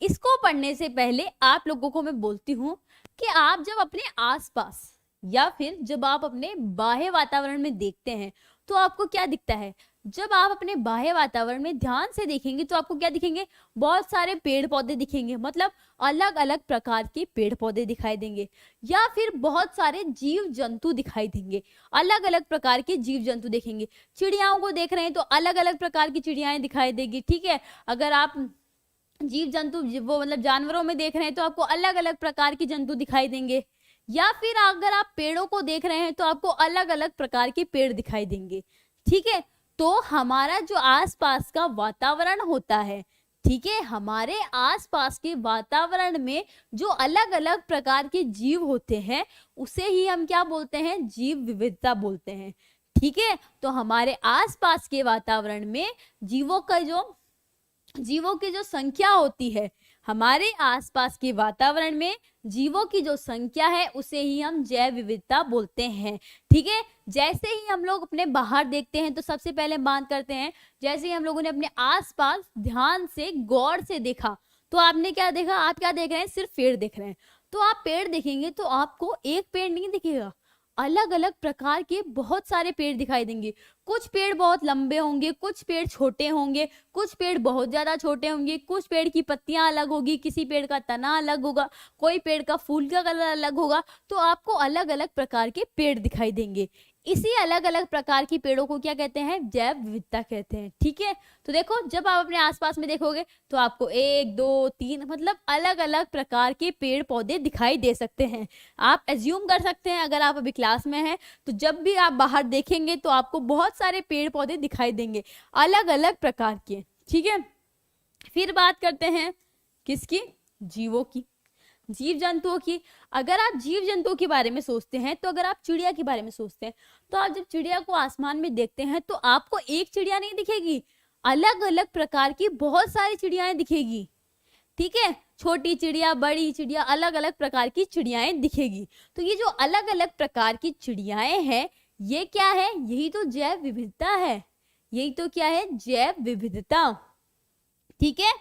इसको पढ़ने से पहले आप लोगों को मैं बोलती हूं कि आप जब अपने आसपास या फिर जब आप अपने बाह्य वातावरण में देखते हैं तो आपको क्या दिखता है? जब आप अपने बाह्य वातावरण में ध्यान से देखेंगे तो आपको क्या दिखेंगे? बहुत सारे पेड़ पौधे दिखेंगे, मतलब अलग अलग प्रकार के पेड़ पौधे दिखाई देंगे, या फिर बहुत सारे जीव जंतु दिखाई देंगे, अलग अलग प्रकार के जीव जंतु देखेंगे। चिड़ियाओं को देख रहे हैं तो अलग अलग प्रकार की चिड़ियाएं दिखाई देगी। ठीक है, अगर आप जीव जंतु वो मतलब जानवरों में देख रहे हैं तो आपको अलग अलग प्रकार के जंतु दिखाई देंगे, या फिर अगर आप पेड़ों को देख रहे हैं तो आपको अलग अलग प्रकार के पेड़ दिखाई देंगे। ठीक है, तो हमारा जो आसपास का वातावरण होता है, ठीक है, हमारे आसपास के वातावरण में जो अलग अलग प्रकार के जीव होते हैं उसे ही हम क्या बोलते हैं? जीव विविधता बोलते हैं। ठीक है। तो हमारे आसपास के वातावरण में जीवों की जो संख्या होती है, हमारे आसपास के वातावरण में जीवों की जो संख्या है उसे ही हम जैव विविधता बोलते हैं। ठीक है। जैसे ही हम लोग अपने बाहर देखते हैं तो सबसे पहले बात करते हैं, जैसे ही हम लोगों ने अपने आसपास ध्यान से गौर से देखा तो आपने क्या देखा, आप क्या देख रहे हैं, सिर्फ पेड़ देख रहे हैं। तो आप पेड़ देखेंगे तो आपको एक पेड़ नहीं दिखेगा, अलग अलग प्रकार के बहुत सारे पेड़ दिखाई देंगे। कुछ पेड़ बहुत लंबे होंगे, कुछ पेड़ छोटे होंगे, कुछ पेड़ बहुत ज्यादा छोटे होंगे, कुछ पेड़ की पत्तियां अलग होगी, किसी पेड़ का तना अलग होगा, कोई पेड़ का फूल का कलर अलग होगा। तो आपको अलग अलग प्रकार के पेड़ दिखाई देंगे। इसी अलग अलग प्रकार की पेड़ों को क्या कहते हैं, जैव विविधता कहते हैं। ठीक है। तो देखो, जब आप अपने आसपास में देखोगे तो आपको 1 2 3 मतलब अलग अलग प्रकार के पेड़ पौधे दिखाई दे सकते हैं। आप एज्यूम कर सकते हैं, अगर आप अभी क्लास में हैं तो जब भी आप बाहर देखेंगे तो आपको बहुत सारे पेड़ पौधे दिखाई देंगे, अलग अलग प्रकार के। ठीक है। फिर बात करते हैं किसकी, जीवों की, जीव जंतुओं की। अगर आप जीव जंतुओं के बारे में सोचते हैं, तो अगर आप चिड़िया के बारे में सोचते हैं, तो आप जब चिड़िया को आसमान में देखते हैं तो आपको एक चिड़िया नहीं दिखेगी, अलग अलग प्रकार की बहुत सारी चिड़ियाएं दिखेगी। ठीक है। छोटी चिड़िया, बड़ी चिड़िया, अलग अलग प्रकार की चिड़ियाएं दिखेगी। तो ये जो अलग अलग प्रकार की चिड़ियाएं हैं, ये क्या है, यही तो जैव विविधता है। यही तो क्या है, जैव विविधता। ठीक है।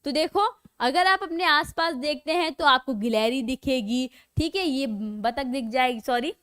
तो देखो, अगर आप अपने आसपास देखते हैं तो आपको गिलहरी दिखेगी। ठीक है। ये बतख दिख जाएगी, सॉरी,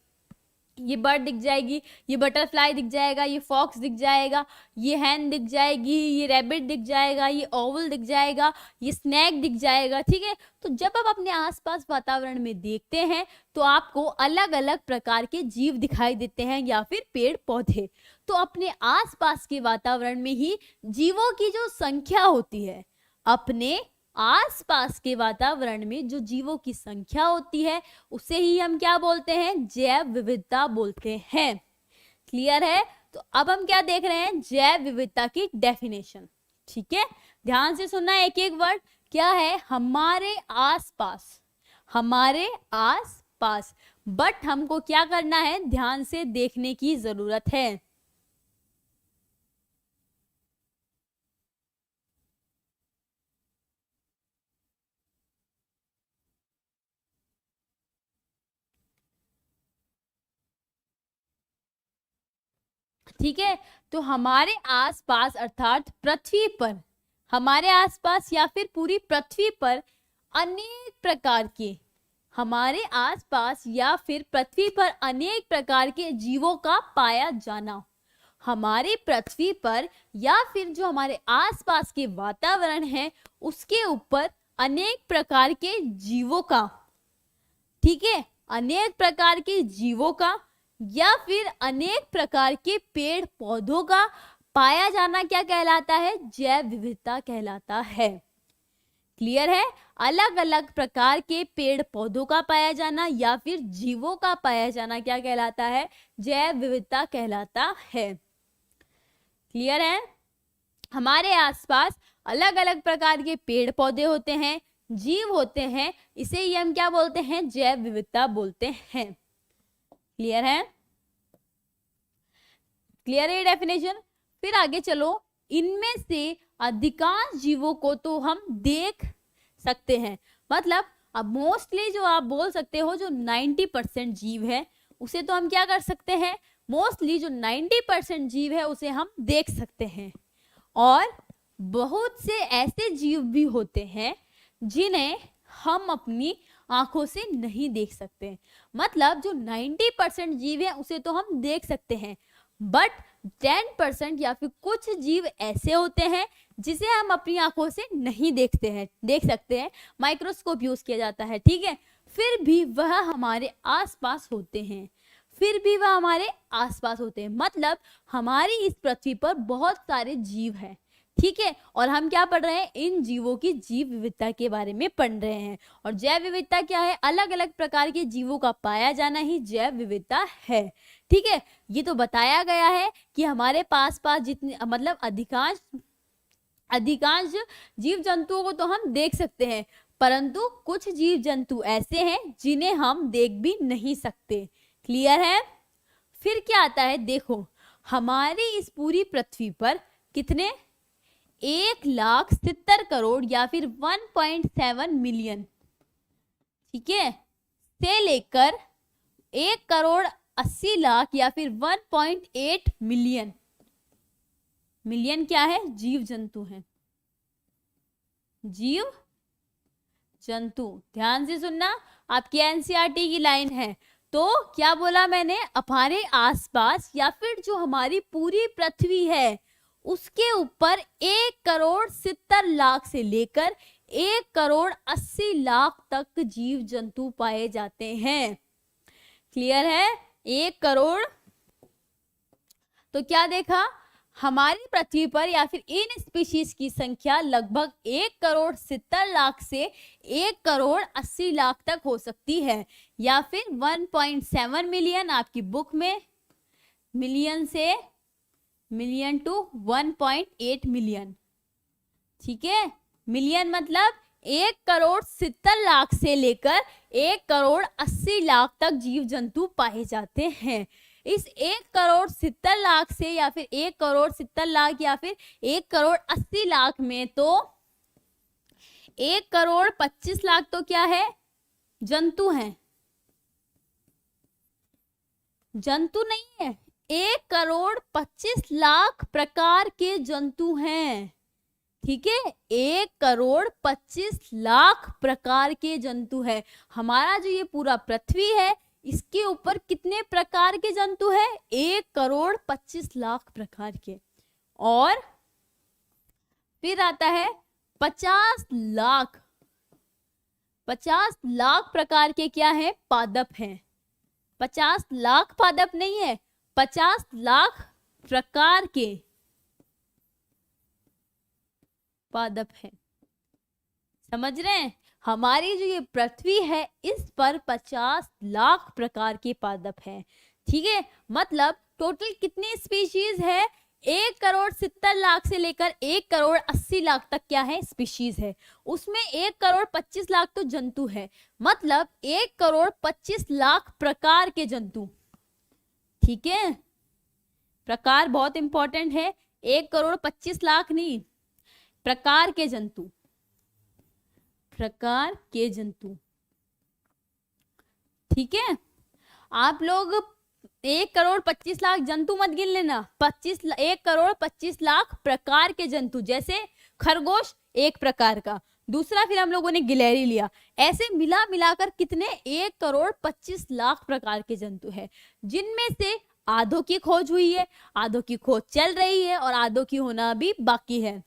ये बर्ड दिख जाएगी, ये बटरफ्लाई दिख जाएगा, ये फॉक्स दिख जाएगा, ये हैन दिख जाएगी, ये रैबिट दिख जाएगा, ये ओवल दिख जाएगा, ये स्नैक दिख जाएगा। ठीक है। तो जब आप अपने आसपास वातावरण में देखते हैं तो आपको अलग अलग प्रकार के जीव दिखाई देते हैं या फिर पेड़ पौधे। तो अपने आसपास के वातावरण में ही जीवों की जो संख्या होती है, अपने आसपास के वातावरण में जो जीवों की संख्या होती है उसे ही हम क्या बोलते हैं, जैव विविधता बोलते हैं। क्लियर है। तो अब हम क्या देख रहे हैं, जैव विविधता की डेफिनेशन। ठीक है। ध्यान से सुनना एक एक वर्ड। क्या है, हमारे आसपास, हमारे आसपास। बट हमको क्या करना है, ध्यान से देखने की जरूरत है। ठीक है। तो हमारे आसपास अर्थात पृथ्वी पर, हमारे आसपास या फिर पूरी पृथ्वी पर अनेक प्रकार के, हमारे आसपास या फिर पृथ्वी पर अनेक प्रकार के जीवों का पाया जाना। हमारे पृथ्वी पर या फिर जो हमारे आसपास के वातावरण है उसके ऊपर अनेक प्रकार के जीवों का, ठीक है, अनेक प्रकार के जीवों का या फिर अनेक प्रकार के पेड़ पौधों का पाया जाना क्या कहलाता है, जैव विविधता कहलाता है। क्लियर है। अलग अलग प्रकार के पेड़ पौधों का पाया जाना या फिर जीवों का पाया जाना क्या कहलाता है, जैव विविधता कहलाता है। क्लियर है। हमारे आसपास अलग अलग प्रकार के पेड़ पौधे होते हैं, जीव होते हैं, इसे ही हम क्या बोलते हैं, जैव विविधता बोलते हैं। क्लियर है। क्लियर है डेफिनेशन। फिर आगे चलो, इनमें से अधिकांश जीवों को तो हम देख सकते हैं, मतलब अब मोस्टली जो आप बोल सकते हो जो 90% जीव है उसे तो हम क्या कर सकते हैं, मोस्टली जो 90% जीव है उसे हम देख सकते हैं। और बहुत से ऐसे जीव भी होते हैं जिन्हें हम अपनी आंखों से नहीं देख सकते, मतलब जो 90% जीव है उसे तो हम देख सकते हैं, बट 10% या फिर कुछ जीव ऐसे होते हैं जिसे हम अपनी आंखों से नहीं देखते हैं, देख सकते हैं, माइक्रोस्कोप यूज किया जाता है। ठीक है। फिर भी वह हमारे आसपास होते हैं, फिर भी वह हमारे आसपास होते हैं, मतलब हमारी इस पृथ्वी पर बहुत सारे जीव हैं। ठीक है। और हम क्या पढ़ रहे हैं, इन जीवों की जीव विविधता के बारे में पढ़ रहे हैं। और जैव विविधता क्या है, अलग अलग प्रकार के जीवों का पाया जाना ही जैव विविधता है। ठीक है। ये तो बताया गया है कि हमारे पास जितने, मतलब अधिकांश जीव जंतुओं को तो हम देख सकते हैं, परंतु कुछ जीव जंतु ऐसे हैं जिन्हें हम देख भी नहीं सकते। क्लियर है। फिर क्या आता है, देखो हमारी इस पूरी पृथ्वी पर कितने 1,70 करोड़ या फिर 1.7 मिलियन, ठीक है, से लेकर 1,80,00,000 या फिर 1.8 मिलियन, मिलियन क्या है, जीव जंतु हैं, जीव जंतु। ध्यान से सुनना, आपकी एनसीईआरटी की लाइन है। तो क्या बोला मैंने, हमारे आसपास या फिर जो हमारी पूरी पृथ्वी है उसके ऊपर 1,70,00,000 से लेकर 1,80,00,000 तक जीव जंतु पाए जाते हैं। क्लियर है? 1 करोड़। तो क्या देखा, हमारी पृथ्वी पर या फिर इन स्पीशीज की संख्या लगभग 1,70,00,000 से 1,80,00,000 तक हो सकती है, या फिर 1.7 मिलियन आपकी बुक में, मिलियन से मिलियन टू 1.8 मिलियन, ठीक है। मिलियन मतलब 1,70,00,000 से लेकर 1,80,00,000 तक जीव जंतु पाए जाते हैं। इस 1,70,00,000 से या फिर 1,70,00,000 या फिर 1,80,00,000 में तो 1,25,00,000 तो क्या है, जंतु हैं, जंतु नहीं है, 1,25,00,000 प्रकार के जंतु हैं, ठीक है। 1,25,00,000 प्रकार के जंतु है। हमारा जो ये पूरा पृथ्वी है इसके ऊपर कितने प्रकार के जंतु है, 1,25,00,000 प्रकार के। और फिर आता है 50,00,000 प्रकार के क्या है, पादप हैं। 50,00,000 पादप नहीं है, 50,00,000 प्रकार के पादप है। समझ रहे हैं? हमारी जो ये पृथ्वी है इस पर 50,00,000 प्रकार के पादप हैं, ठीक है। मतलब टोटल कितनी स्पीशीज है, 1,70,00,000 से लेकर 1,80,00,000 तक क्या है, स्पीशीज है। उसमें 1,25,00,000 तो जंतु है, मतलब 1,25,00,000 प्रकार के जंतु, ठीक है। प्रकार बहुत इंपॉर्टेंट है, 1,25,00,000 नहीं, प्रकार के जंतु, प्रकार के जंतु, ठीक है। आप लोग 1,25,00,000 जंतु मत गिन लेना, 1,25,00,000 प्रकार के जंतु। जैसे खरगोश एक प्रकार का, दूसरा फिर हम लोगों ने गिलहरी लिया, ऐसे मिला मिलाकर कितने 1,25,00,000 प्रकार के जंतु है, जिनमें से आधों की खोज हुई है, आधों की खोज चल रही है और आधों की होना भी बाकी है।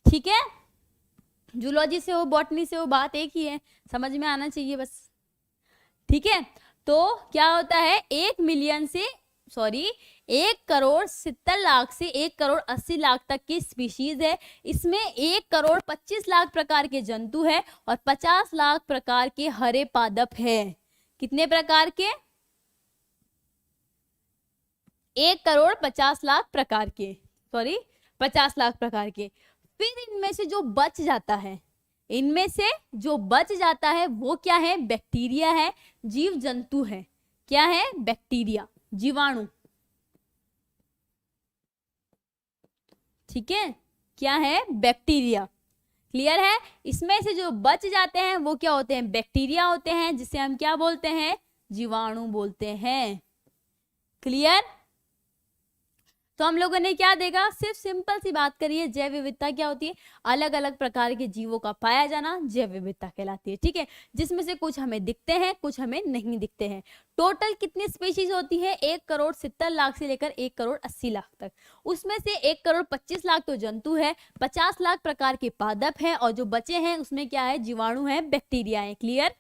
ठीक है, जूलॉजी से हो बॉटनी से हो बात एक ही है, समझ में आना चाहिए बस, ठीक है। तो क्या होता है, 1,70,00,000 से 1,80,00,000 तक की स्पीशीज है। इसमें 1,25,00,000 प्रकार के जंतु है और 50,00,000 प्रकार के हरे पादप है। कितने प्रकार के, 1,50,00,000 प्रकार के, 50,00,000 प्रकार के। फिर इनमें से जो बच जाता है, इनमें से जो बच जाता है वो क्या है, बैक्टीरिया है, जीव जंतु है। क्या है, बैक्टीरिया, जीवाणु, ठीक है। क्या है, बैक्टीरिया। क्लियर है? इसमें से जो बच जाते हैं वो क्या होते हैं, बैक्टीरिया होते हैं, जिसे हम क्या बोलते हैं, जीवाणु बोलते हैं। क्लियर? तो हम लोगों ने क्या देखा, सिर्फ सिंपल सी बात करिए, जैव विविधता क्या होती है, अलग अलग प्रकार के जीवों का पाया जाना जैव विविधता कहलाती है, ठीक है। जिसमें से कुछ हमें दिखते हैं, कुछ हमें नहीं दिखते हैं। टोटल कितनी स्पीशीज होती है, 1,70,00,000 से लेकर 1,80,00,000 तक। उसमें से 1,25,00,000 तो जंतु है, 50,00,000 प्रकार के पादप है, और जो बचे हैं उसमें क्या है, जीवाणु है, बैक्टीरिया है। क्लियर?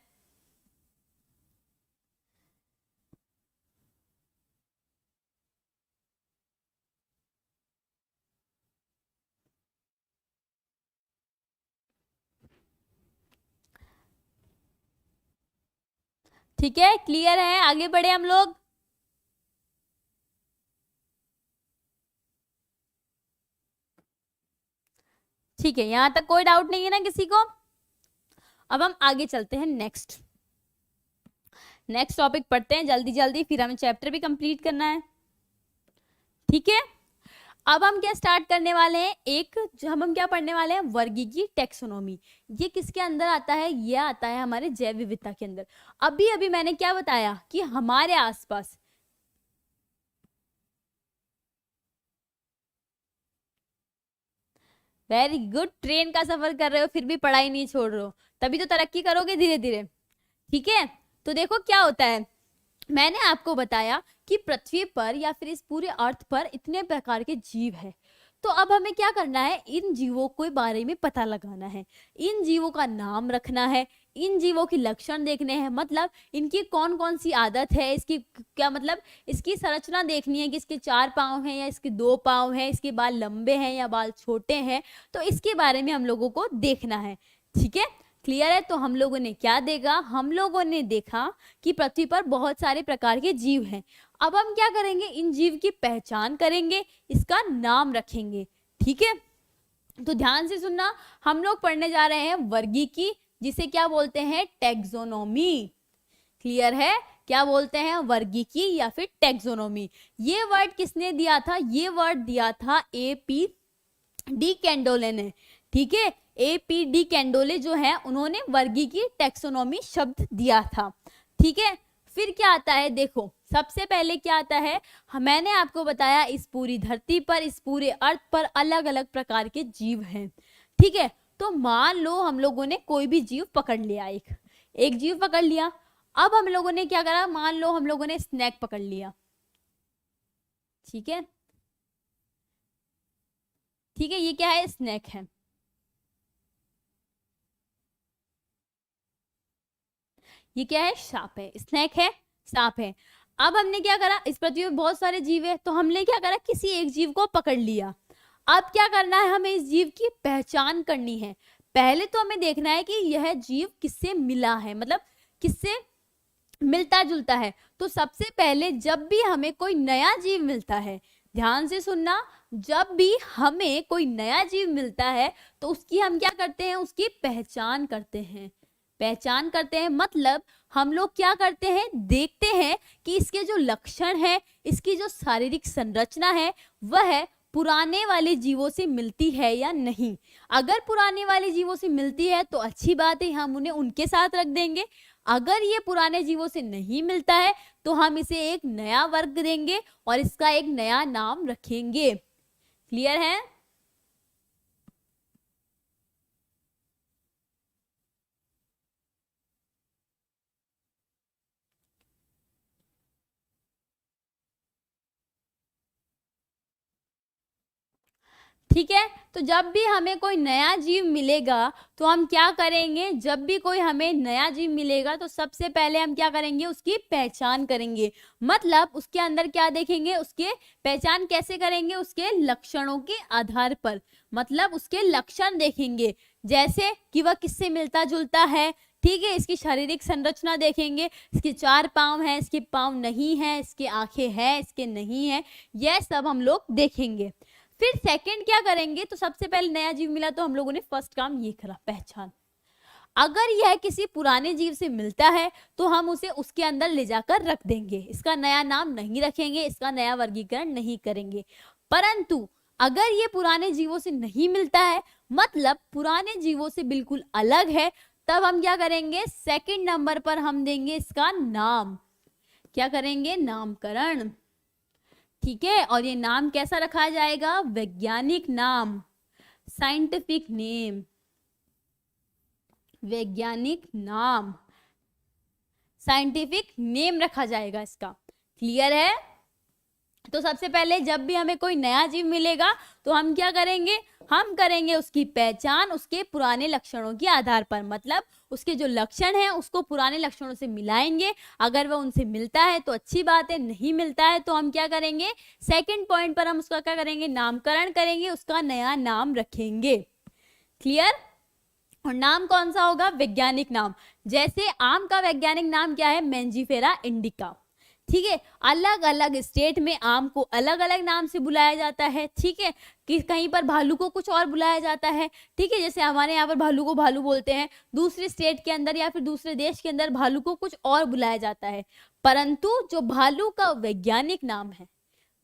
ठीक है, क्लियर है? आगे बढ़े हम लोग। ठीक है, यहां तक कोई डाउट नहीं है ना किसी को? अब हम आगे चलते हैं नेक्स्ट। नेक्स्ट टॉपिक पढ़ते हैं जल्दी जल्दी, फिर हमें चैप्टर भी कंप्लीट करना है, ठीक है। अब हम क्या स्टार्ट करने वाले हैं, एक जो हम क्या पढ़ने वाले हैं, वर्गीकी टेक्सोनोमी। ये किसके अंदर आता है, ये आता है हमारे जैव विविधता के अंदर। अभी अभी मैंने क्या बताया कि हमारे आसपास वेरी गुड, ट्रेन का सफर कर रहे हो फिर भी पढ़ाई नहीं छोड़ रहे हो, तभी तो तरक्की करोगे धीरे धीरे, ठीक है। तो देखो क्या होता है, मैंने आपको बताया कि पृथ्वी पर या फिर इस पूरे अर्थ पर इतने प्रकार के जीव हैं। तो अब हमें क्या करना है, इन जीवों के बारे में पता लगाना है, इन जीवों का नाम रखना है, इन जीवों के लक्षण देखने हैं, मतलब इनकी कौन कौन सी आदत है, इसकी क्या मतलब इसकी संरचना देखनी है कि इसके 4 पाँव हैं या इसके 2 पाँव हैं, इसके बाल लंबे हैं या बाल छोटे हैं, तो इसके बारे में हम लोगों को देखना है, ठीक है। क्लियर है। तो हम लोगों ने क्या देखा, हम लोगों ने देखा कि पृथ्वी पर बहुत सारे प्रकार के जीव हैं। अब हम क्या करेंगे, इन जीव की पहचान करेंगे, इसका नाम रखेंगे, ठीक है। तो ध्यान से सुनना, हम लोग पढ़ने जा रहे हैं वर्गीकी, जिसे क्या बोलते हैं, टैक्सोनॉमी। क्लियर है, क्या बोलते हैं, वर्गीकी या फिर टैक्सोनॉमी। ये वर्ड किसने दिया था, ये वर्ड दिया था AP डी कैंडोले ने, ठीक है। AP डी कैंडोले जो है उन्होंने वर्गीकी टैक्सोनॉमी शब्द दिया था, ठीक है। फिर क्या आता है, देखो सबसे पहले क्या आता है, मैंने आपको बताया इस पूरी धरती पर, इस पूरे अर्थ पर अलग अलग प्रकार के जीव हैं, ठीक है। तो मान लो हम लोगों ने कोई भी जीव पकड़ लिया, एक जीव पकड़ लिया। अब हम लोगों ने क्या करा, मान लो हम लोगों ने स्नेक पकड़ लिया, ठीक है, ठीक है। ये क्या है, स्नेक है। ये क्या है, सांप है, स्नेक है, सांप है। अब हमने क्या करा, इस पृथ्वी में बहुत सारे जीव है, तो हमने क्या करा, किसी एक जीव को पकड़ लिया। अब क्या करना है, हमें इस जीव की पहचान करनी है। पहले तो हमें देखना है कि यह जीव किससे मिला है, मतलब किससे मिलता जुलता है। तो सबसे पहले जब भी हमें कोई नया जीव मिलता है, ध्यान से सुनना, जब भी हमें कोई नया जीव मिलता है तो उसकी हम क्या करते हैं, उसकी पहचान करते हैं। पहचान करते हैं मतलब हम लोग क्या करते हैं, देखते हैं कि इसके जो लक्षण है, इसकी जो शारीरिक संरचना है, वह पुराने वाले जीवों से मिलती है या नहीं। अगर पुराने वाले जीवों से मिलती है तो अच्छी बात है, हम उन्हें उनके साथ रख देंगे। अगर ये पुराने जीवों से नहीं मिलता है तो हम इसे एक नया वर्ग देंगे और इसका एक नया नाम रखेंगे। क्लियर है। ठीक है। तो जब भी हमें कोई नया जीव मिलेगा तो हम क्या करेंगे, जब भी कोई हमें नया जीव मिलेगा तो सबसे पहले हम क्या करेंगे, उसकी पहचान करेंगे। मतलब उसके अंदर क्या देखेंगे, उसके पहचान कैसे करेंगे, उसके लक्षणों के आधार पर, मतलब उसके लक्षण देखेंगे, जैसे कि वह किससे मिलता जुलता है, ठीक है। इसकी शारीरिक संरचना देखेंगे, इसके 4 पाँव हैं, इसके पाँव नहीं है, इसके आंखें हैं, इसके नहीं है, यह सब हम लोग देखेंगे। फिर सेकंड क्या करेंगे, तो सबसे पहले नया जीव मिला तो हम लोगों ने फर्स्ट काम ये करा, पहचान। अगर यह किसी पुराने जीव से मिलता है तो हम उसे उसके अंदर ले जाकर रख देंगे, इसका नया नाम नहीं रखेंगे, इसका नया वर्गीकरण नहीं करेंगे। परंतु अगर ये पुराने जीवों से नहीं मिलता है, मतलब पुराने जीवों से बिल्कुल अलग है, तब हम क्या करेंगे, सेकंड नंबर पर हम देंगे इसका नाम। क्या करेंगे, नामकरण, ठीक है। और ये नाम कैसा रखा जाएगा, वैज्ञानिक नाम, साइंटिफिक नेम, वैज्ञानिक नाम, साइंटिफिक नेम रखा जाएगा इसका। क्लियर है। तो सबसे पहले जब भी हमें कोई नया जीव मिलेगा तो हम क्या करेंगे, हम करेंगे उसकी पहचान उसके पुराने लक्षणों के आधार पर, मतलब उसके जो लक्षण हैं उसको पुराने लक्षणों से मिलाएंगे। अगर वह उनसे मिलता है तो अच्छी बात है, नहीं मिलता है तो हम क्या करेंगे, सेकंड पॉइंट पर हम उसका क्या करेंगे, नामकरण करेंगे, उसका नया नाम रखेंगे। क्लियर। और नाम कौन सा होगा, वैज्ञानिक नाम। जैसे आम का वैज्ञानिक नाम क्या है, मैंजीफेरा इंडिका, ठीक है। अलग अलग स्टेट में आम को अलग अलग नाम से बुलाया जाता है, ठीक है। कि कहीं पर भालू को कुछ और बुलाया जाता है, ठीक है। जैसे हमारे यहाँ पर भालू को भालू बोलते हैं, दूसरे स्टेट के अंदर या फिर दूसरे देश के अंदर भालू को कुछ और बुलाया जाता है। परंतु जो भालू का वैज्ञानिक नाम है,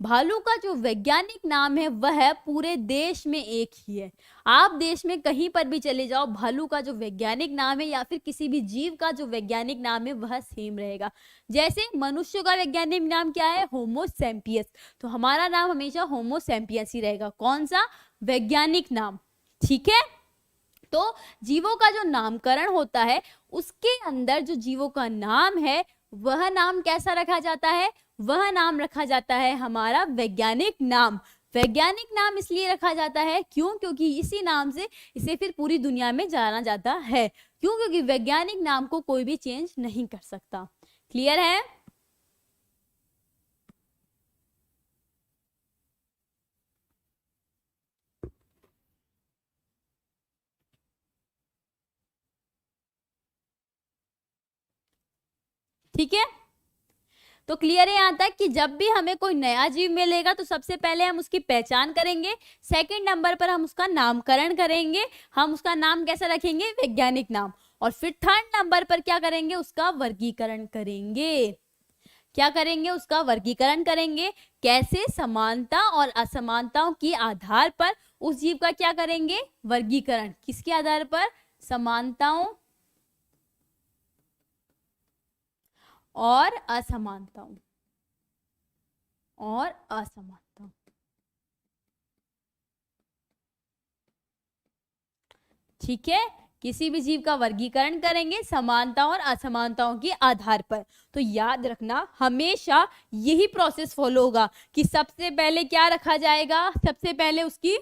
भालू का जो वैज्ञानिक नाम है वह पूरे देश में एक ही है। आप देश में कहीं पर भी चले जाओ, भालू का जो वैज्ञानिक नाम है या फिर किसी भी जीव का जो वैज्ञानिक नाम है वह सेम रहेगा। जैसे मनुष्य का वैज्ञानिक नाम क्या है, होमो सैम्पियस, तो हमारा नाम हमेशा होमो सैम्पियस ही रहेगा। कौन सा वैज्ञानिक नाम, ठीक है। तो जीवों का जो नामकरण होता है उसके अंदर जो जीवों का नाम है वह नाम कैसा रखा जाता है, वह नाम रखा जाता है हमारा वैज्ञानिक नाम। वैज्ञानिक नाम इसलिए रखा जाता है क्यों, क्योंकि इसी नाम से इसे फिर पूरी दुनिया में जाना जाता है। क्यों, क्योंकि वैज्ञानिक नाम को कोई भी चेंज नहीं कर सकता। क्लियर है। ठीक है, तो क्लियर है यहाँ तक कि जब भी हमें कोई नया जीव मिलेगा तो सबसे पहले हम उसकी पहचान करेंगे, सेकंड नंबर पर हम उसका नामकरण करेंगे, हम उसका नाम कैसा रखेंगे, वैज्ञानिक नाम, और फिर थर्ड नंबर पर क्या करेंगे, उसका वर्गीकरण करेंगे। क्या करेंगे, उसका वर्गीकरण करेंगे। कैसे, समानता और असमानताओं के आधार पर उस जीव का क्या करेंगे, वर्गीकरण। किसके आधार पर, समानताओं और असमानताओं, और असमानताओं। ठीक है, किसी भी जीव का वर्गीकरण करेंगे समानताओं और असमानताओं के आधार पर। तो याद रखना हमेशा यही प्रोसेस फॉलो होगा कि सबसे पहले क्या रखा जाएगा, सबसे पहले उसकी,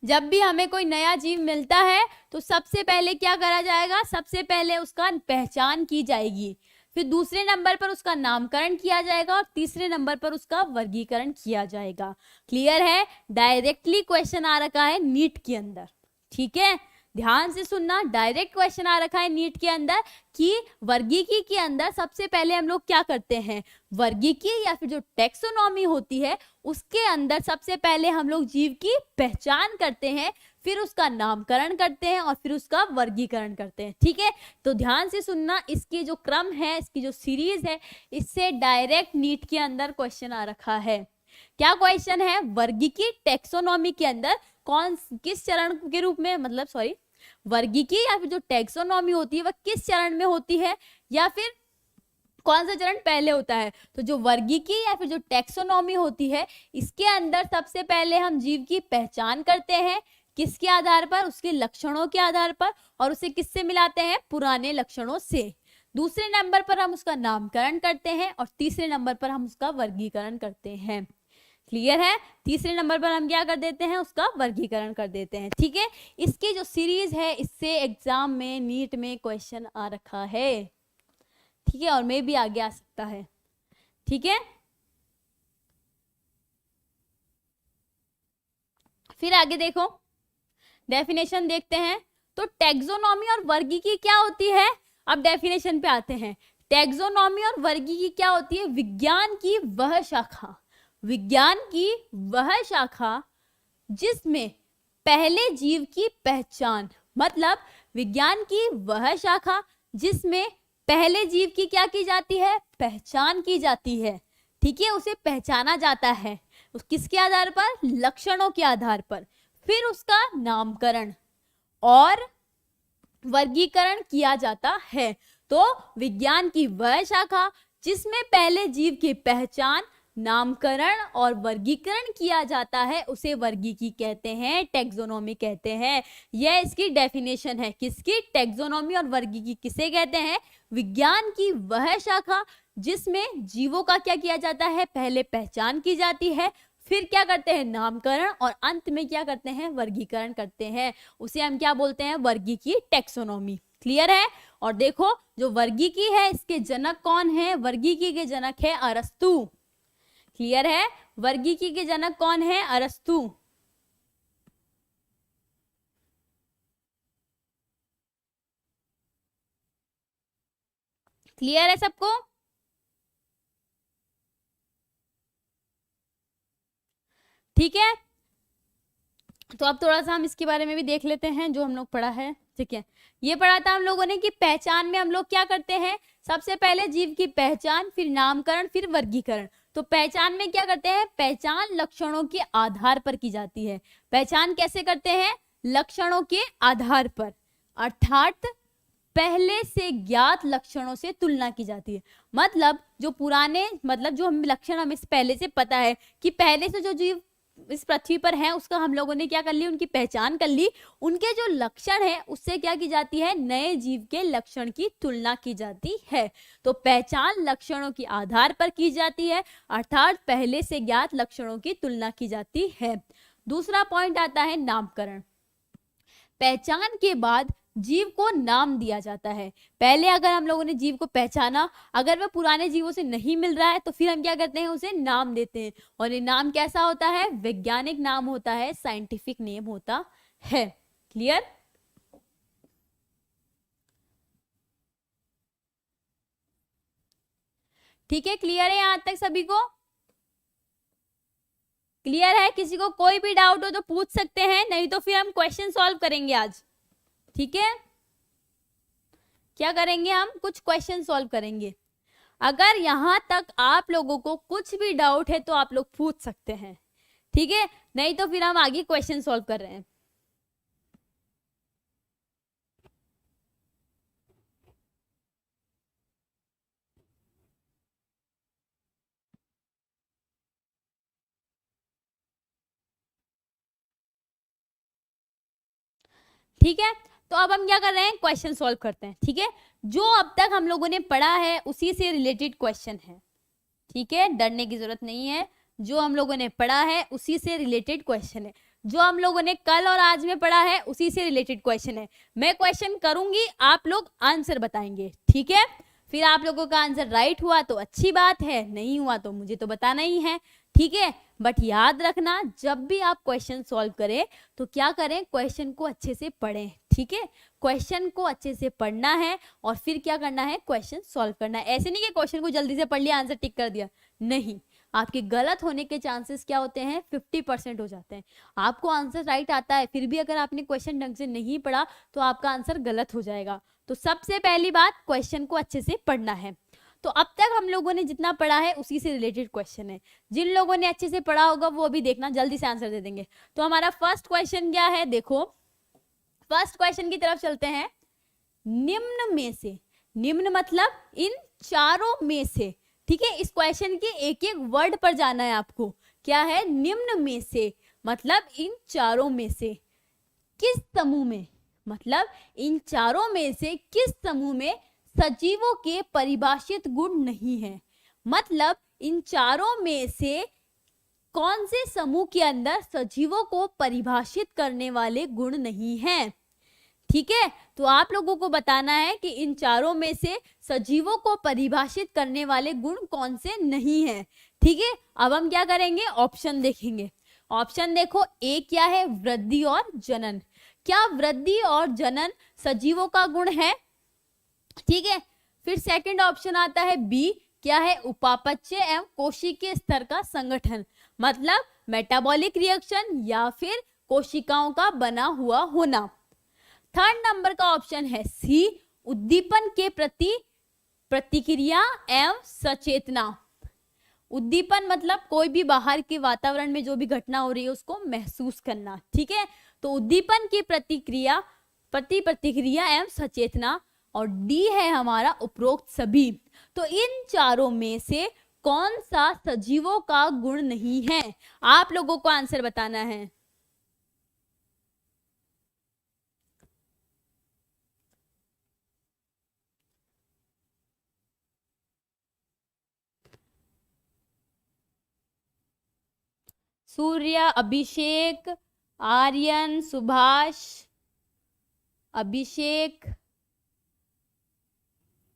जब भी हमें कोई नया जीव मिलता है तो सबसे पहले क्या करा जाएगा, सबसे पहले उसका पहचान की जाएगी, फिर दूसरे नंबर पर उसका नामकरण किया जाएगा और तीसरे नंबर पर उसका वर्गीकरण किया जाएगा। क्लियर है। डायरेक्टली क्वेश्चन आ रखा है नीट के अंदर, ठीक है, ध्यान से सुनना। डायरेक्ट क्वेश्चन आ रखा है नीट के अंदर कि वर्गीकी के अंदर सबसे पहले हम लोग क्या करते हैं, वर्गीकी या फिर जो टेक्सोनॉमी होती है उसके अंदर सबसे पहले हम लोग जीव की पहचान करते हैं, फिर उसका नामकरण करते हैं और फिर उसका वर्गीकरण करते हैं। ठीक है, तो ध्यान से सुनना, इसकी जो क्रम है, इसकी जो सीरीज है, इससे डायरेक्ट नीट के अंदर क्वेश्चन आ रखा है। क्या क्वेश्चन है, वर्गीकी टेक्सोनॉमी के अंदर कौन किस चरण के रूप में, मतलब सॉरी, वर्गीकी या फिर जो टेक्सोनॉमी होती है वह किस चरण में होती है, या फिर कौन सा चरण पहले होता है। तो जो वर्गीकी या फिर जो टेक्सोनॉमी होती है इसके अंदर सबसे पहले हम जीव की पहचान करते हैं, किसके आधार पर, उसके लक्षणों के आधार पर, और उसे किससे मिलाते हैं, पुराने लक्षणों से। दूसरे नंबर पर हम उसका नामकरण करते हैं और तीसरे नंबर पर हम उसका वर्गीकरण करते हैं। क्लियर है। तीसरे नंबर पर हम क्या कर देते हैं, उसका वर्गीकरण कर देते हैं। ठीक है, इसकी जो सीरीज है इससे एग्जाम में, नीट में क्वेश्चन आ रखा है। ठीक है, और मे भी आगे आ सकता है। ठीक है, फिर आगे देखो, डेफिनेशन देखते हैं। तो टैक्सोनॉमी और वर्गीकी क्या होती है, अब डेफिनेशन पे आते हैं। टैक्सोनॉमी और वर्गीकी क्या होती है, विज्ञान की वह शाखा, विज्ञान की वह शाखा जिसमें पहले जीव की पहचान, मतलब विज्ञान की वह शाखा जिसमें पहले जीव की क्या की जाती है, पहचान की जाती है। ठीक है, उसे पहचाना जाता है किसके आधार पर, लक्षणों के आधार पर, फिर उसका नामकरण और वर्गीकरण किया जाता है। तो विज्ञान की वह शाखा जिसमें पहले जीव की पहचान, नामकरण और वर्गीकरण किया जाता है उसे वर्गीकी कहते हैं, टैक्सोनॉमी कहते हैं। यह इसकी डेफिनेशन है, किसकी, टैक्सोनॉमी और वर्गीकी किसे कहते हैं, विज्ञान की वह शाखा जिसमें जीवों का क्या किया जाता है, पहले पहचान की जाती है, फिर क्या करते हैं, नामकरण, और अंत में क्या करते हैं, वर्गीकरण करते हैं। उसे हम क्या बोलते हैं, वर्गीकी, टैक्सोनॉमी। क्लियर है। और देखो जो वर्गीकी है इसके जनक कौन है, वर्गीकी के जनक है अरस्तु। क्लियर है, वर्गीकी के जनक कौन है, अरस्तु। क्लियर है सबको। ठीक है, तो अब थोड़ा सा हम इसके बारे में भी देख लेते हैं जो हम लोग पढ़ा है। ठीक है, ये पढ़ा था हम लोगों ने कि पहचान में हम लोग क्या करते हैं, सबसे पहले जीव की पहचान, फिर नामकरण, फिर वर्गीकरण। तो पहचान में क्या करते हैं, पहचान लक्षणों के आधार पर की जाती है। पहचान कैसे करते हैं, लक्षणों के आधार पर, अर्थात पहले से ज्ञात लक्षणों से तुलना की जाती है। मतलब जो पुराने, मतलब जो हम लक्षण हमें पहले से पता है कि पहले से जो जीव इस पृथ्वी पर है उसका हम लोगों ने क्या कर ली, उनकी पहचान कर ली, उनके जो लक्षण है उससे क्या की जाती है, नए जीव के लक्षण की तुलना की जाती है। तो पहचान लक्षणों के आधार पर की जाती है, अर्थात पहले से ज्ञात लक्षणों की तुलना की जाती है। दूसरा पॉइंट आता है नामकरण। पहचान के बाद जीव को नाम दिया जाता है। पहले अगर हम लोगों ने जीव को पहचाना, अगर वह पुराने जीवों से नहीं मिल रहा है तो फिर हम क्या करते हैं, उसे नाम देते हैं। और ये नाम कैसा होता है, वैज्ञानिक नाम होता है, साइंटिफिक नेम होता है। क्लियर? ठीक है, क्लियर है यहां तक सभी को? क्लियर है? किसी को कोई भी डाउट हो तो पूछ सकते हैं, नहीं तो फिर हम क्वेश्चन सॉल्व करेंगे आज। ठीक है, क्या करेंगे, हम कुछ क्वेश्चन सॉल्व करेंगे। अगर यहां तक आप लोगों को कुछ भी डाउट है तो आप लोग पूछ सकते हैं। ठीक है, नहीं तो फिर हम आगे क्वेश्चन सॉल्व कर रहे हैं। ठीक है, तो अब हम क्या कर रहे हैं, क्वेश्चन सॉल्व करते हैं। ठीक है, जो अब तक हम लोगों ने पढ़ा है उसी से रिलेटेड क्वेश्चन है। ठीक है, डरने की जरूरत नहीं है, जो हम लोगों ने पढ़ा है उसी से रिलेटेड क्वेश्चन है। जो हम लोगों ने कल और आज में पढ़ा है उसी से रिलेटेड क्वेश्चन है। मैं क्वेश्चन करूंगी, आप लोग आंसर बताएंगे। ठीक है, फिर आप लोगों का आंसर राइट हुआ तो अच्छी बात है, नहीं हुआ तो मुझे तो बताना ही है। ठीक है, बट याद रखना जब भी आप क्वेश्चन सॉल्व करें तो क्या करें, क्वेश्चन को अच्छे से पढ़ें। ठीक है, क्वेश्चन को अच्छे से पढ़ना है और फिर क्या करना है, क्वेश्चन सॉल्व करना है। ऐसे नहीं कि क्वेश्चन को जल्दी से पढ़ लिया, आंसर टिक कर दिया, नहीं। आपके गलत होने के चांसेस क्या होते हैं, 50% हो जाते हैं। आपको आंसर राइट आता है, फिर भी अगर आपने क्वेश्चन ढंग से नहीं पढ़ा तो आपका आंसर गलत हो जाएगा। तो सबसे पहली बात, क्वेश्चन को अच्छे से पढ़ना है। तो अब तक हम लोगों ने जितना पढ़ा है उसी से रिलेटेड क्वेश्चन है। जिन लोगों ने अच्छे से पढ़ा होगा वो भी देखना, जल्दी से आंसर दे देंगे। तो हमारा फर्स्ट क्वेश्चन क्या है, देखो फर्स्ट क्वेश्चन की तरफ चलते हैं। निम्न में से, निम्न मतलब इन चारों में से। ठीक है, इस क्वेश्चन के एक एक वर्ड पर जाना है आपको। क्या है, निम्न में से मतलब इन चारों में से किस समूह में, मतलब इन चारों में से किस समूह में सजीवों के परिभाषित गुण नहीं है। मतलब इन चारों में से कौन से समूह के अंदर सजीवों को परिभाषित करने वाले गुण नहीं हैं। ठीक है, तो आप लोगों को बताना है कि इन चारों में से सजीवों को परिभाषित करने वाले गुण कौन से नहीं हैं। ठीक है, अब हम क्या करेंगे, ऑप्शन देखेंगे। ऑप्शन देखो, ए क्या है, वृद्धि और जनन। क्या वृद्धि और जनन सजीवों का गुण है? ठीक है, फिर सेकंड ऑप्शन आता है बी, क्या है, उपापचय एवं कोशिकीय स्तर का संगठन। मतलब मेटाबॉलिक रिएक्शन या फिर कोशिकाओं का बना हुआ होना। थर्ड नंबर का ऑप्शन है सी, उद्दीपन के प्रति प्रतिक्रिया एवं सचेतना। उद्दीपन मतलब कोई भी बाहर के वातावरण में जो भी घटना हो रही है उसको महसूस करना। ठीक है, तो उद्दीपन की प्रतिक्रिया, प्रतिक्रिया एवं सचेतना। और डी है हमारा उपरोक्त सभी। तो इन चारों में से कौन सा सजीवों का गुण नहीं है, आप लोगों को आंसर बताना है। सूर्य, अभिषेक, आर्यन, सुभाष, अभिषेक।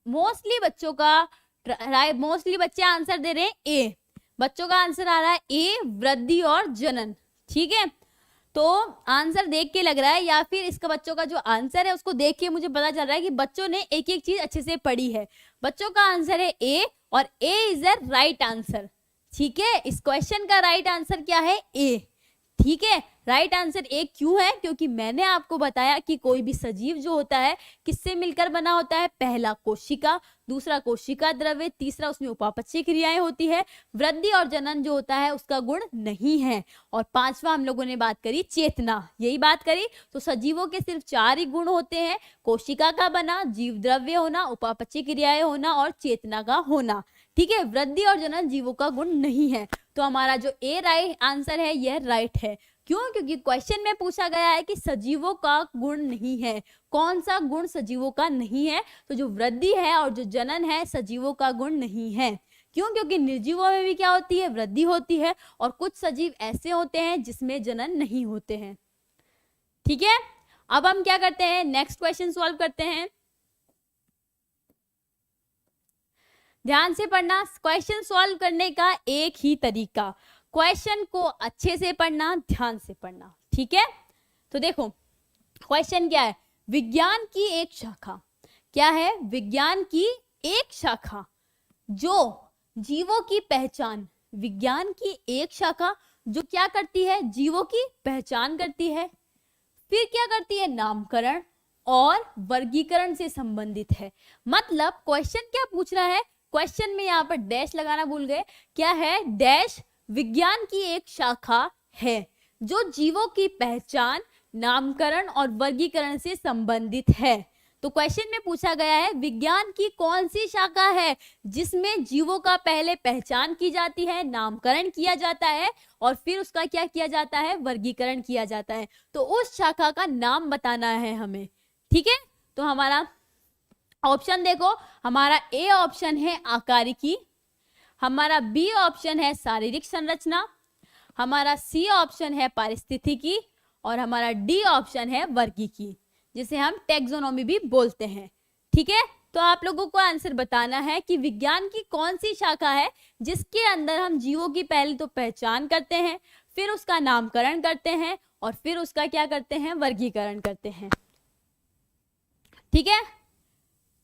मोस्टली बच्चों का, मोस्टली बच्चे आंसर दे रहे हैं ए। बच्चों का आंसर आ रहा है ए, वृद्धि और जनन। ठीक है, तो आंसर देख के लग रहा है, या फिर इसका बच्चों का जो आंसर है उसको देख के मुझे पता चल रहा है कि बच्चों ने एक एक चीज अच्छे से पढ़ी है। बच्चों का आंसर है ए और ए इज द राइट आंसर। ठीक है, इस क्वेश्चन का राइट आंसर क्या है? ए। ठीक है, राइट आंसर ए क्यों है? क्योंकि मैंने आपको बताया कि कोई भी सजीव जो होता है किससे मिलकर बना होता है? पहला कोशिका, दूसरा कोशिका द्रव्य, तीसरा उसमें उपापचय क्रियाएं होती है, वृद्धि और जनन जो होता है उसका गुण नहीं है, और पांचवा हम लोगों ने बात करी चेतना, यही बात करी। तो सजीवों के सिर्फ 4 ही गुण होते हैं, कोशिका का बना, जीव द्रव्य होना, उपापचय क्रियाएं होना और चेतना का होना। ठीक है, वृद्धि और जनन जीवों का गुण नहीं है। तो हमारा जो ए राइट आंसर है यह राइट है। क्यों? क्योंकि क्वेश्चन में पूछा गया है कि सजीवों का गुण नहीं है। कौन सा गुण सजीवों का नहीं है? तो जो वृद्धि है और जो जनन है सजीवों का गुण नहीं है। क्यों? क्योंकि निर्जीवों में भी क्या होती है? वृद्धि होती है, और कुछ सजीव ऐसे होते हैं जिसमें जनन नहीं होते हैं। ठीक है, अब हम क्या करते हैं? नेक्स्ट क्वेश्चन सॉल्व करते हैं। ध्यान से पढ़ना, क्वेश्चन सॉल्व करने का एक ही तरीका, क्वेश्चन को अच्छे से पढ़ना, ध्यान से पढ़ना। ठीक है, तो देखो क्वेश्चन क्या है? विज्ञान की एक शाखा, क्या है? विज्ञान की एक शाखा जो जीवों की पहचान, विज्ञान की एक शाखा जो क्या करती है? जीवों की पहचान करती है, फिर क्या करती है? नामकरण और वर्गीकरण से संबंधित है। मतलब क्वेश्चन क्या पूछ रहा है? क्वेश्चन में यहाँ पर डैश लगाना भूल गए, क्या है? डैश विज्ञान की एक शाखा है जो जीवों की पहचान, नामकरण और वर्गीकरण से संबंधित है। तो क्वेश्चन में पूछा गया है विज्ञान की कौन सी शाखा है जिसमें जीवों का पहले पहचान की जाती है, नामकरण किया जाता है और फिर उसका क्या किया जाता है? वर्गीकरण किया जाता है। तो उस शाखा का नाम बताना है हमें। ठीक है, तो हमारा ऑप्शन देखो, हमारा ए ऑप्शन है आकारिकी, हमारा बी ऑप्शन है शारीरिक संरचना, हमारा सी ऑप्शन है पारिस्थितिकी और हमारा डी ऑप्शन है वर्गीकी, जिसे हम टैक्सोनॉमी भी बोलते हैं। ठीक है, तो आप लोगों को आंसर बताना है कि विज्ञान की कौन सी शाखा है जिसके अंदर हम जीवों की पहले तो पहचान करते हैं, फिर उसका नामकरण करते हैं और फिर उसका क्या करते हैं? वर्गीकरण करते हैं। ठीक है,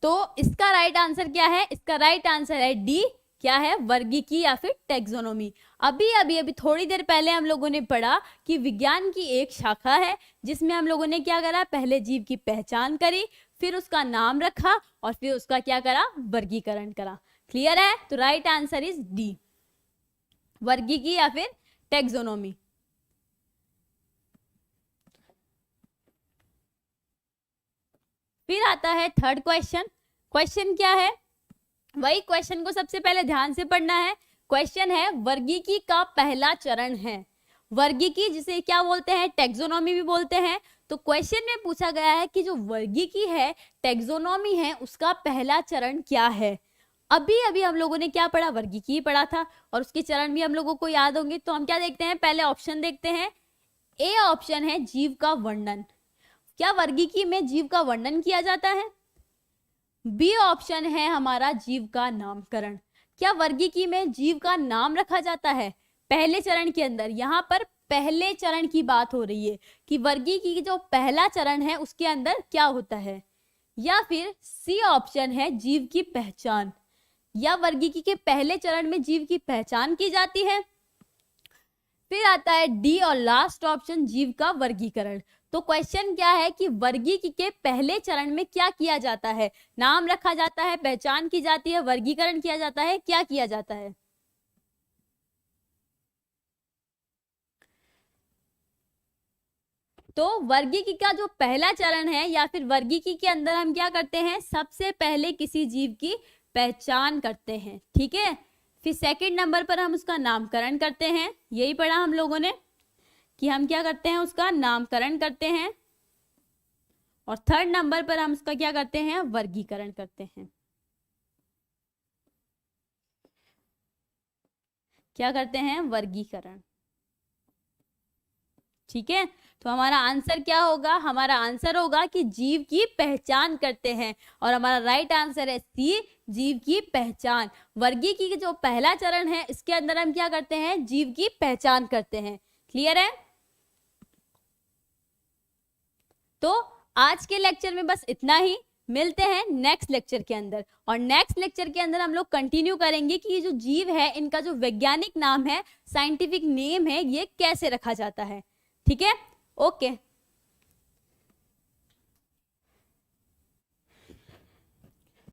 तो इसका राइट आंसर क्या है? इसका राइट आंसर है डी, क्या है? वर्गीकी या फिर टैक्सोनॉमी। अभी थोड़ी देर पहले हम लोगों ने पढ़ा कि विज्ञान की एक शाखा है जिसमें हम लोगों ने क्या करा? पहले जीव की पहचान करी, फिर उसका नाम रखा और फिर उसका क्या करा? वर्गीकरण करा। क्लियर है? तो राइट आंसर इज डी, वर्गीकी या फिर टैक्सोनॉमी। फिर आता है थर्ड क्वेश्चन। क्वेश्चन क्या है? वही क्वेश्चन को सबसे पहले ध्यान से पढ़ना है। क्वेश्चन है वर्गीकी का पहला चरण है। वर्गीकी जिसे क्या बोलते हैं? टैक्सोनॉमी भी बोलते हैं। तो क्वेश्चन में पूछा गया है कि जो वर्गीकी है, टैक्सोनॉमी है, उसका पहला चरण क्या है? अभी अभी हम लोगों ने क्या पढ़ा? वर्गीकी पढ़ा था और उसके चरण भी हम लोगों को याद होंगे। तो हम क्या देखते हैं? पहले ऑप्शन देखते हैं। ए ऑप्शन है जीव का वर्णन, क्या वर्गीकी में जीव का वर्णन किया जाता है? बी ऑप्शन है हमारा जीव का नामकरण, क्या वर्गीकी में जीव का नाम रखा जाता है? पहले चरण के अंदर, यहाँ पर पहले चरण की बात हो रही है कि वर्गीकी की जो पहला चरण है उसके अंदर क्या होता है। या फिर सी ऑप्शन है जीव की पहचान, या वर्गीकी के पहले चरण में जीव की पहचान की जाती है। फिर आता है डी और लास्ट ऑप्शन जीव का वर्गीकरण। तो क्वेश्चन क्या है कि वर्गीकी के पहले चरण में क्या किया जाता है? नाम रखा जाता है, पहचान की जाती है, वर्गीकरण किया जाता है, क्या किया जाता है? तो वर्गीकी का जो पहला चरण है या फिर वर्गीकी के अंदर हम क्या करते हैं? सबसे पहले किसी जीव की पहचान करते हैं। ठीक है, फिर सेकंड नंबर पर हम उसका नामकरण करते हैं, यही पढ़ा हम लोगों ने कि हम क्या करते हैं? उसका नामकरण करते हैं। और थर्ड नंबर पर हम उसका क्या करते हैं? वर्गीकरण करते हैं। क्या करते हैं? वर्गीकरण। ठीक है, तो हमारा आंसर क्या होगा? हमारा आंसर होगा कि जीव की पहचान करते हैं और हमारा राइट आंसर है सी, जीव की पहचान। वर्गीकी की जो पहला चरण है इसके अंदर हम क्या करते हैं? जीव की पहचान करते हैं। क्लियर है? तो आज के लेक्चर में बस इतना ही। मिलते हैं नेक्स्ट लेक्चर के अंदर, और नेक्स्ट लेक्चर के अंदर हम लोग कंटिन्यू करेंगे कि ये जो जीव है इनका जो वैज्ञानिक नाम है, साइंटिफिक नेम है, ये कैसे रखा जाता है। ठीक है, ओके।